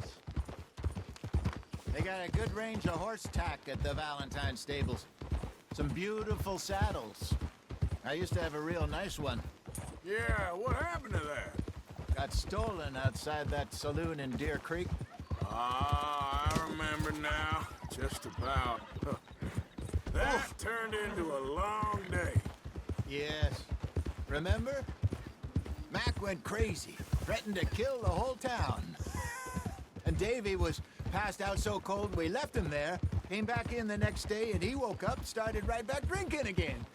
[SPEAKER 20] They got a good range of horse tack at the Valentine stables. Some beautiful saddles. I used to have a real nice one.
[SPEAKER 2] Yeah, what happened to that?
[SPEAKER 20] Got stolen outside that saloon in Deer Creek.
[SPEAKER 2] Ah, I remember now. Just about. That turned into a long day.
[SPEAKER 20] Yes. Remember? Mac went crazy, threatened to kill the whole town. And Davy was passed out so cold we left him there, came back in the next day, and he woke up, started right back drinking again.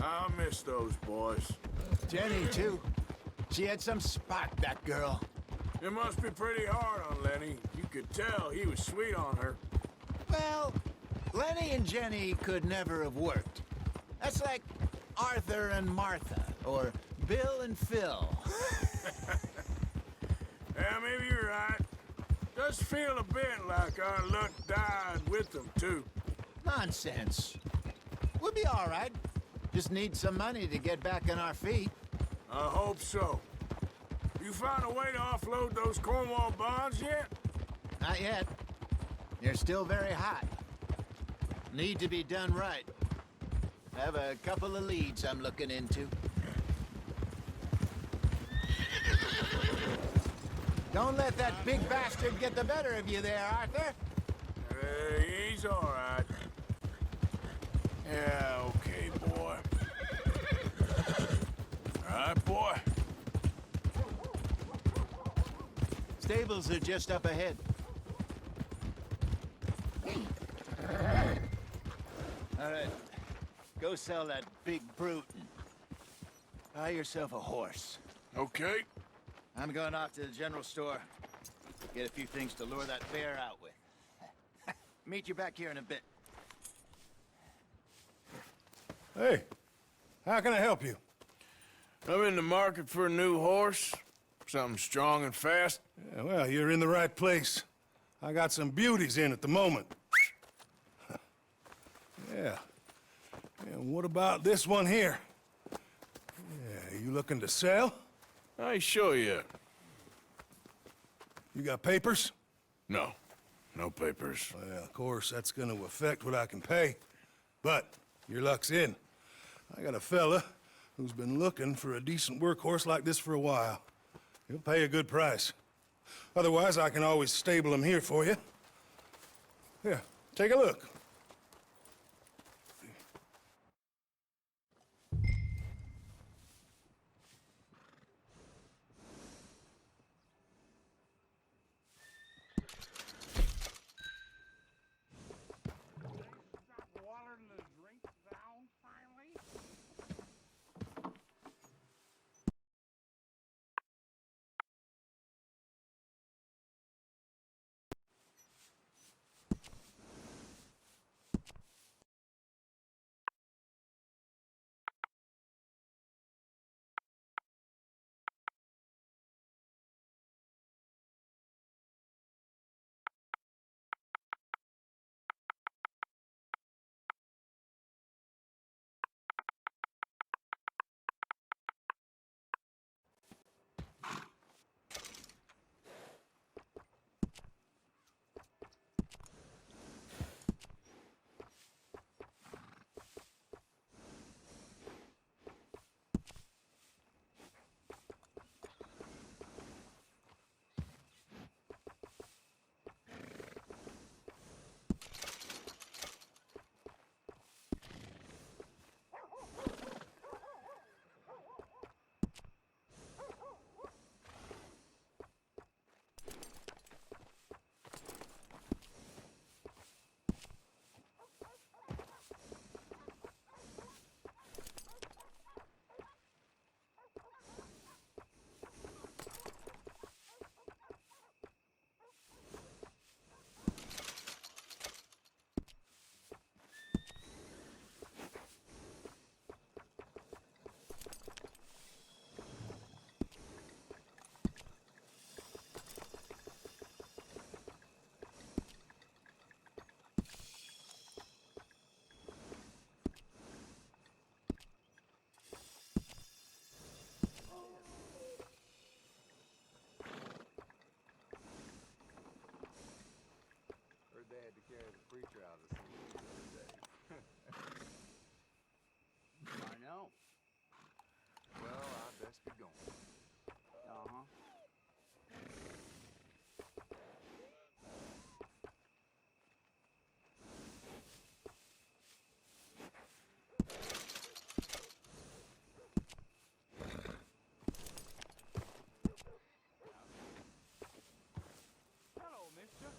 [SPEAKER 2] I'll miss those boys.
[SPEAKER 20] Jenny, too. She had some spark, that girl.
[SPEAKER 2] It must be pretty hard on Lenny. You could tell he was sweet on her.
[SPEAKER 20] Well, Lenny and Jenny could never have worked. That's like Arthur and Martha, or Bill and Phil.
[SPEAKER 2] Yeah, maybe you're right. Does feel a bit like our luck died with them, too.
[SPEAKER 20] Nonsense. We'll be all right. Just need some money to get back on our feet.
[SPEAKER 2] I hope so. You found a way to offload those Cornwall bonds yet?
[SPEAKER 20] Not yet. They're still very hot. Need to be done right. I have a couple of leads I'm looking into. Don't let that big bastard get the better of you there, Arthur.
[SPEAKER 2] He's all right. Yeah, okay, boy. All right, boy.
[SPEAKER 20] Stables are just up ahead. All right. Go sell that big brute and buy yourself a horse.
[SPEAKER 2] Okay.
[SPEAKER 20] I'm going off to the general store. Get a few things to lure that bear out with. Meet you back here in a bit.
[SPEAKER 2] Hey, how can I help you? I'm in the market for a new horse. Something strong and fast. Yeah, well, you're in the right place. I got some beauties in at the moment. Yeah. And what about this one here? Yeah, you looking to sell? I ain't sure yet. You got papers? No. No papers. Well, of course, that's gonna affect what I can pay. But your luck's in. I got a fella who's been looking for a decent workhorse like this for a while. He'll pay a good price. Otherwise, I can always stable him here for you. Here, take a look.
[SPEAKER 17] They had to carry the preacher out of the city. I know. Well, I best be going. Uh-huh.
[SPEAKER 2] Hello, mister.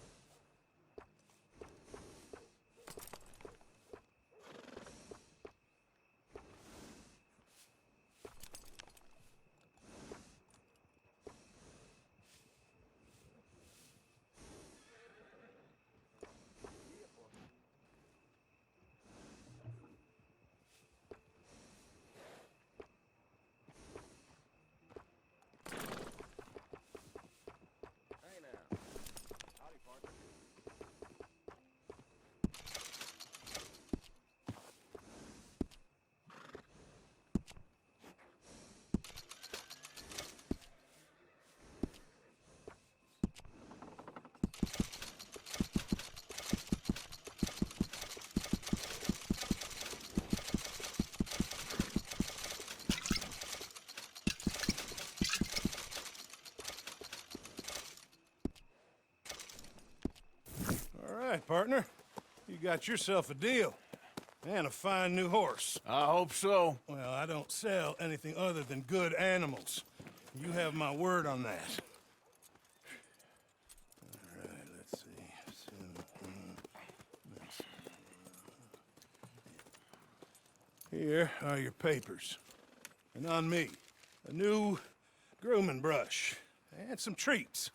[SPEAKER 2] right, partner. You got yourself a deal. And a fine new horse. I hope so. Well, I don't sell anything other than good animals. You have my word on that. All right, let's see. Here are your papers. And on me, a new grooming brush. And some treats.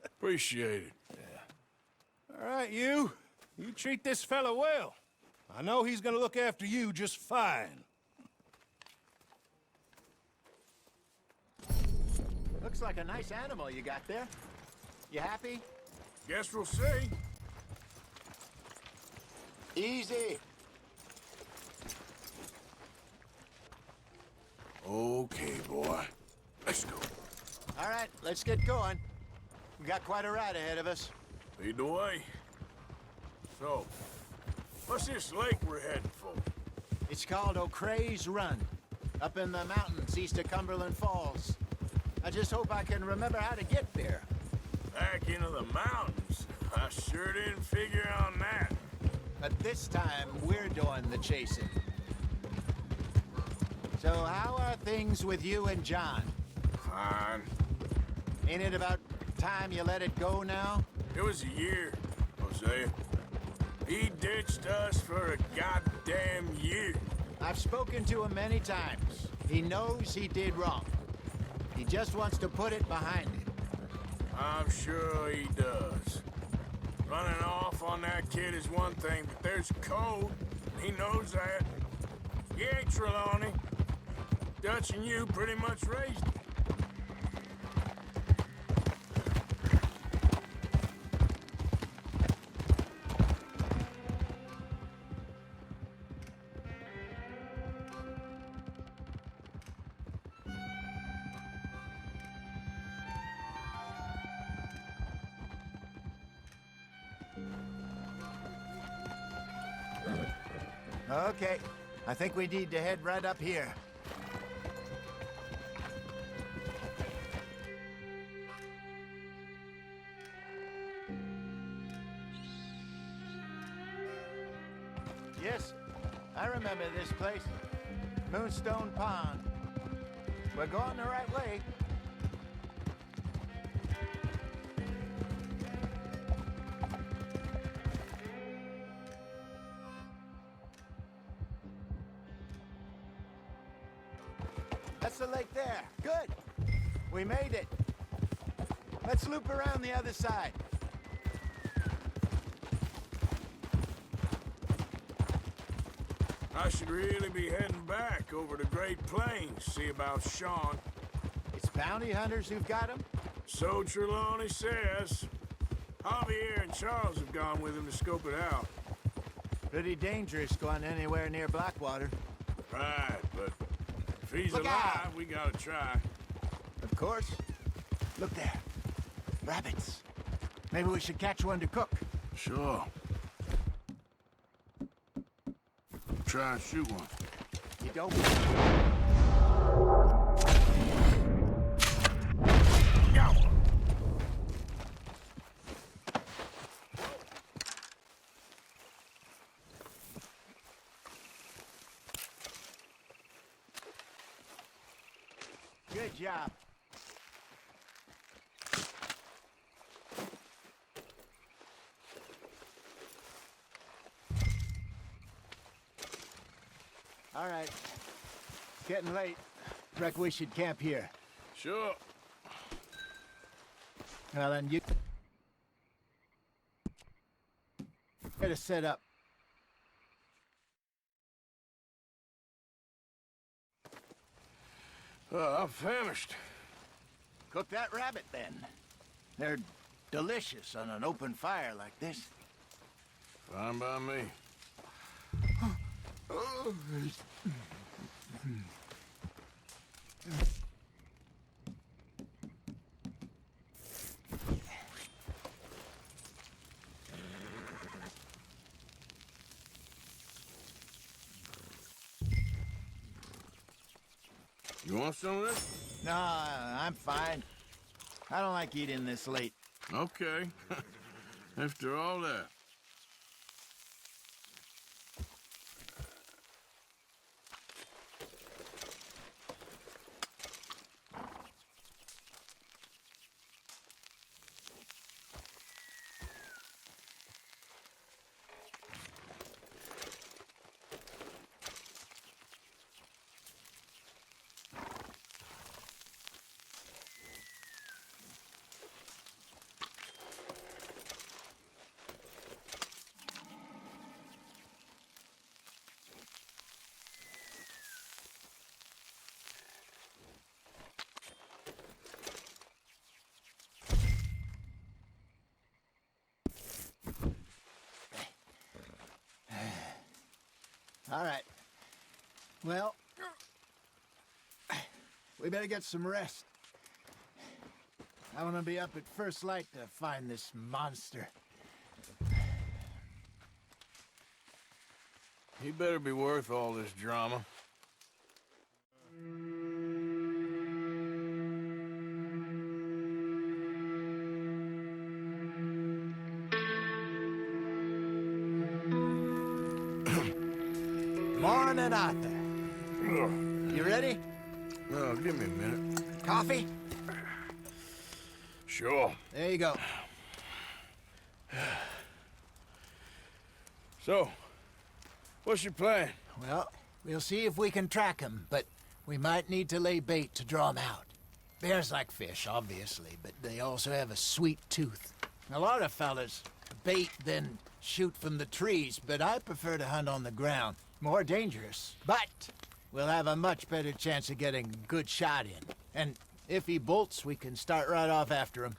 [SPEAKER 2] Appreciate it. Yeah. All right, you treat this fella well. I know he's gonna look after you just fine.
[SPEAKER 20] Looks like a nice animal you got there. You happy?
[SPEAKER 2] Guess we'll see.
[SPEAKER 20] Easy.
[SPEAKER 2] Okay, boy. Let's go.
[SPEAKER 20] All right, let's get going. We got quite a ride ahead of us.
[SPEAKER 2] Lead the way. So, what's this lake we're heading for?
[SPEAKER 20] It's called O'Creagh's Run, up in the mountains east of Cumberland Falls. I just hope I can remember how to get there.
[SPEAKER 2] Back into the mountains? I sure didn't figure on that.
[SPEAKER 20] But this time, we're doing the chasing. So how are things with you and John?
[SPEAKER 2] Fine.
[SPEAKER 20] Ain't it about time you let it go now?
[SPEAKER 2] It was a year, Hosea. He ditched us for a goddamn year.
[SPEAKER 20] I've spoken to him many times. He knows he did wrong. He just wants to put it behind him.
[SPEAKER 2] I'm sure he does. Running off on that kid is one thing, but there's code. He knows that. You ain't Trelawney. Dutch and you pretty much raised him.
[SPEAKER 20] Okay, I think we need to head right up here. Yes, I remember this place. Moonstone Pond. We're going the right way. That's the lake there. Good. We made it. Let's loop around the other side.
[SPEAKER 2] I should really be heading back over the Great Plains, see about Sean.
[SPEAKER 20] It's bounty hunters who've got him?
[SPEAKER 2] So Trelawney says. Javier and Charles have gone with him to scope it out.
[SPEAKER 20] Pretty dangerous going anywhere near Blackwater.
[SPEAKER 2] Right, but if he's
[SPEAKER 20] Look
[SPEAKER 2] alive,
[SPEAKER 20] out.
[SPEAKER 2] we gotta try.
[SPEAKER 20] Of course. Look there. Rabbits. Maybe we should catch one to cook.
[SPEAKER 2] Sure. Try and shoot one.
[SPEAKER 20] You don't. Good job. All right. It's getting late. Reckon we should camp here.
[SPEAKER 2] Sure.
[SPEAKER 20] Well, then you get us set up.
[SPEAKER 2] I'm famished.
[SPEAKER 20] Cook that rabbit, then. They're delicious on an open fire like this.
[SPEAKER 2] Fine by me. You want some of this?
[SPEAKER 20] No, I'm fine. I don't like eating this late.
[SPEAKER 2] Okay. After all that.
[SPEAKER 20] All right. Well, we better get some rest. I want to be up at first light to find this monster.
[SPEAKER 2] He better be worth all this drama.
[SPEAKER 20] Morning, Arthur. You ready?
[SPEAKER 2] Oh, give me a minute.
[SPEAKER 20] Coffee?
[SPEAKER 2] Sure.
[SPEAKER 20] There you go.
[SPEAKER 2] So, what's your plan?
[SPEAKER 20] Well, we'll see if we can track him, but we might need to lay bait to draw him out. Bears like fish, obviously, but they also have a sweet tooth. A lot of fellas bait, then shoot from the trees, but I prefer to hunt on the ground. More dangerous, but we'll have a much better chance of getting a good shot in. And if he bolts, we can start right off after him.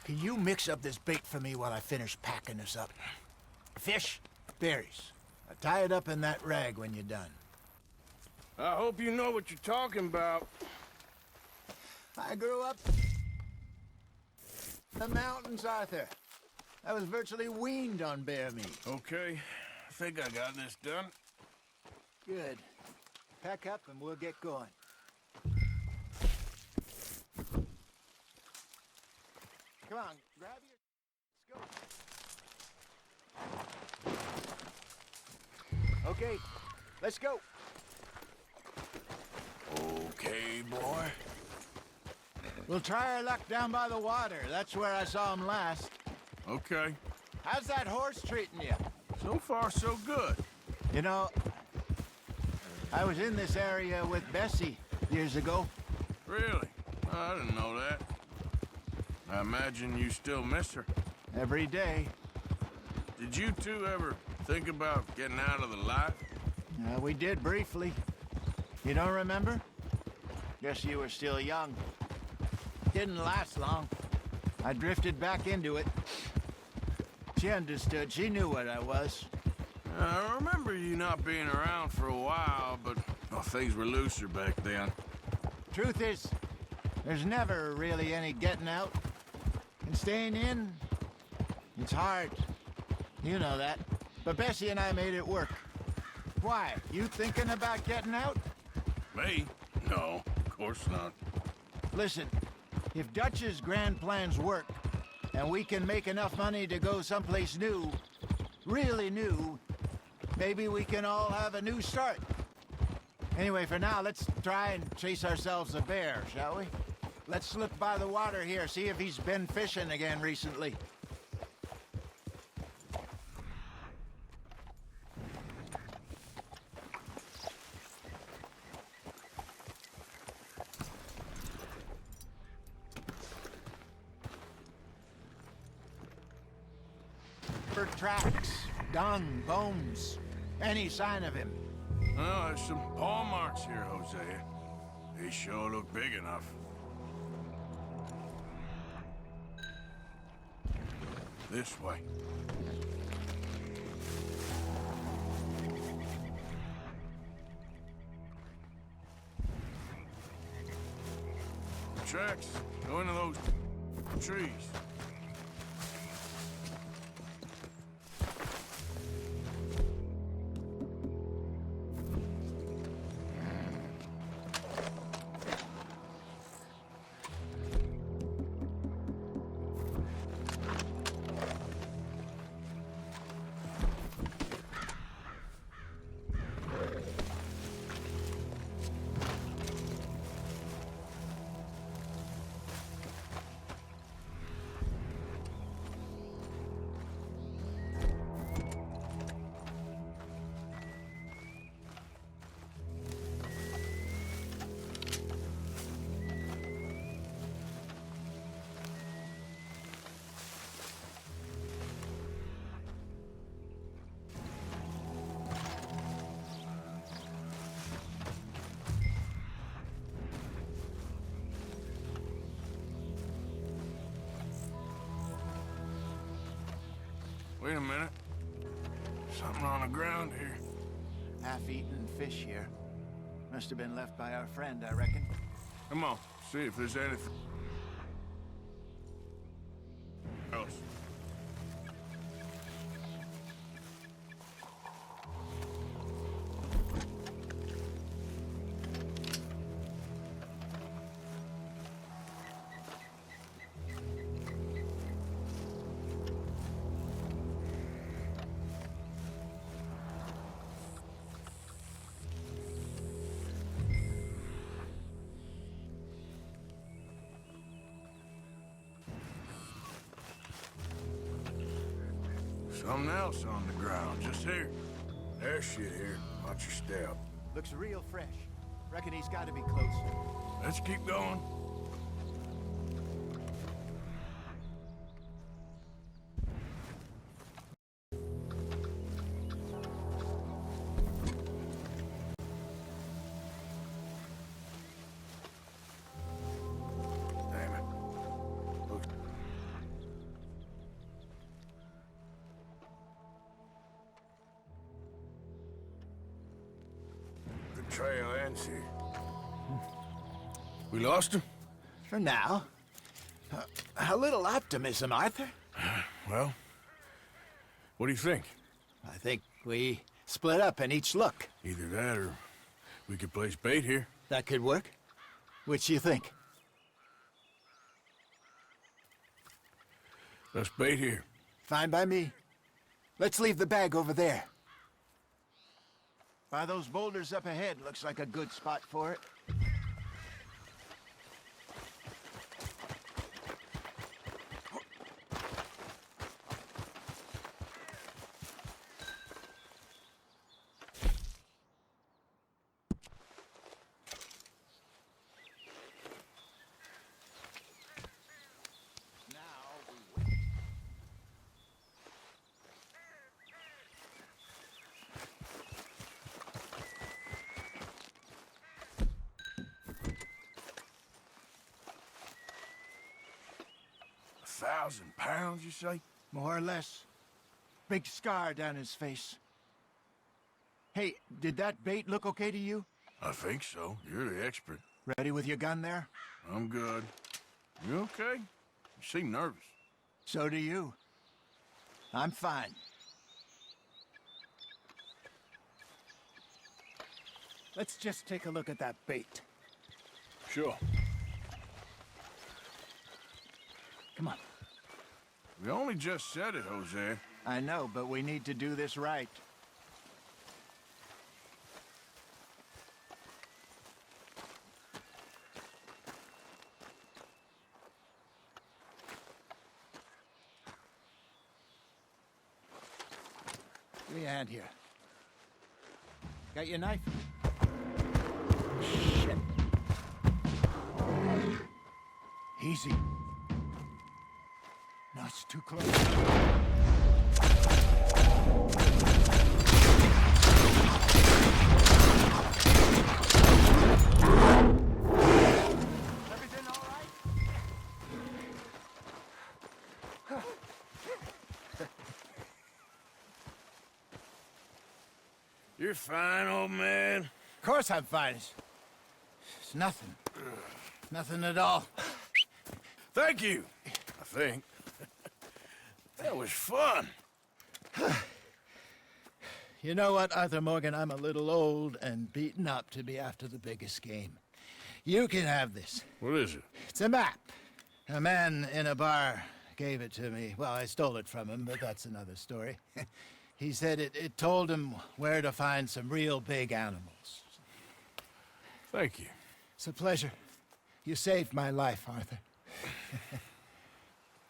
[SPEAKER 20] Can you mix up this bait for me while I finish packing this up? Fish, berries. Tie it up in that rag when you're done.
[SPEAKER 2] I hope you know what you're talking about.
[SPEAKER 20] I grew up in the mountains, Arthur. I was virtually weaned on bear meat.
[SPEAKER 2] Okay, I think I got this done.
[SPEAKER 20] Good. Pack up and we'll get going. Come on, grab your... Let's go. Okay, let's go.
[SPEAKER 2] Okay, boy.
[SPEAKER 20] We'll try our luck down by the water. That's where I saw him last.
[SPEAKER 2] Okay.
[SPEAKER 20] How's that horse treating you?
[SPEAKER 2] So far, so good.
[SPEAKER 20] You know, I was in this area with Bessie years ago.
[SPEAKER 2] Really? I didn't know that. I imagine you still miss her.
[SPEAKER 20] Every day.
[SPEAKER 2] Did you two ever think about getting out of the life?
[SPEAKER 20] We did briefly. You don't remember? Guess you were still young. Didn't last long. I drifted back into it. She understood. She knew what I was.
[SPEAKER 2] I remember you not being around for a while, but well, things were looser back then.
[SPEAKER 20] Truth is, there's never really any getting out. And staying in, it's hard. You know that. But Bessie and I made it work. Why? You thinking about getting out?
[SPEAKER 2] Me? No, of course not.
[SPEAKER 20] Listen, if Dutch's grand plans work, and we can make enough money to go someplace new, really new, maybe we can all have a new start. Anyway, for now, let's try and chase ourselves a bear, shall we? Let's slip by the water here, see if he's been fishing again recently. Tracks, dung, bones, any sign of him.
[SPEAKER 2] Well, there's some paw marks here, Hosea. They sure look big enough. This way. Tracks go into those trees. Wait a minute. Something on the ground here.
[SPEAKER 20] half-eaten fish here. Must have been left by our friend, I reckon.
[SPEAKER 2] Come on, see if there's anything else. Something else on the ground, just here. There's shit here. Watch your step.
[SPEAKER 20] Looks real fresh. Reckon he's got to be close.
[SPEAKER 2] Let's keep going. Damn it. Looks... The trail ends here. We lost him?
[SPEAKER 20] For now. A little optimism, Arthur.
[SPEAKER 2] Well, what do you think?
[SPEAKER 20] I think we split up and each look.
[SPEAKER 2] Either that or we could place bait here.
[SPEAKER 20] That could work. Which you think?
[SPEAKER 2] Let's bait here.
[SPEAKER 20] Fine by me. Let's leave the bag over there. By those boulders up ahead, looks like a good spot for it.
[SPEAKER 2] £1,000, you say?
[SPEAKER 20] More or less. Big scar down his face. Hey, did that bait look okay to you?
[SPEAKER 2] I think so. You're the expert.
[SPEAKER 20] Ready with your gun there?
[SPEAKER 2] I'm good. You okay? You seem nervous.
[SPEAKER 20] So do you. I'm fine. Let's just take a look at that bait.
[SPEAKER 2] Sure.
[SPEAKER 20] Come on.
[SPEAKER 2] We only just said it, Jose.
[SPEAKER 20] I know, but we need to do this right. Give me a hand here. Got your knife? Shit. Easy. No, it's too close. Everything all right?
[SPEAKER 2] You're fine, old man.
[SPEAKER 20] Of course I'm fine. It's nothing. Nothing at all.
[SPEAKER 2] Thank you, I think. That was fun.
[SPEAKER 20] You know what, Arthur Morgan? I'm a little old and beaten up to be after the biggest game. You can have this.
[SPEAKER 2] What is it?
[SPEAKER 20] It's a map. A man in a bar gave it to me. Well, I stole it from him, but that's another story. He said it told him where to find some real big animals.
[SPEAKER 2] Thank you.
[SPEAKER 20] It's a pleasure. You saved my life, Arthur.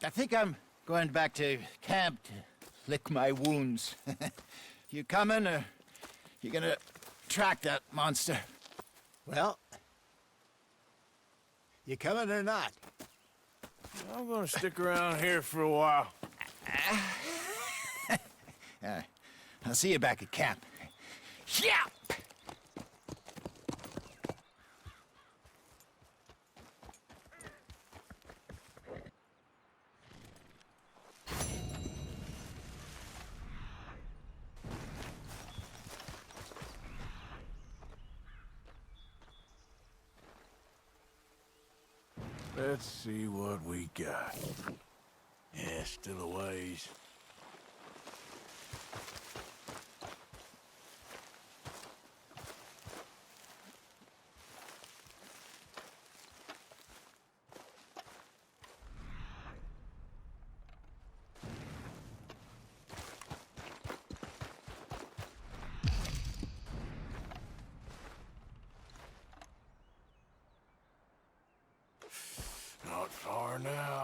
[SPEAKER 20] I think I'm going back to camp to lick my wounds. You coming, or you gonna track that monster? Well, you coming or not?
[SPEAKER 2] I'm gonna stick around here for a while.
[SPEAKER 20] All right. I'll see you back at camp. Yeah!
[SPEAKER 2] Let's see what we got. Yeah, still a ways. Not far now.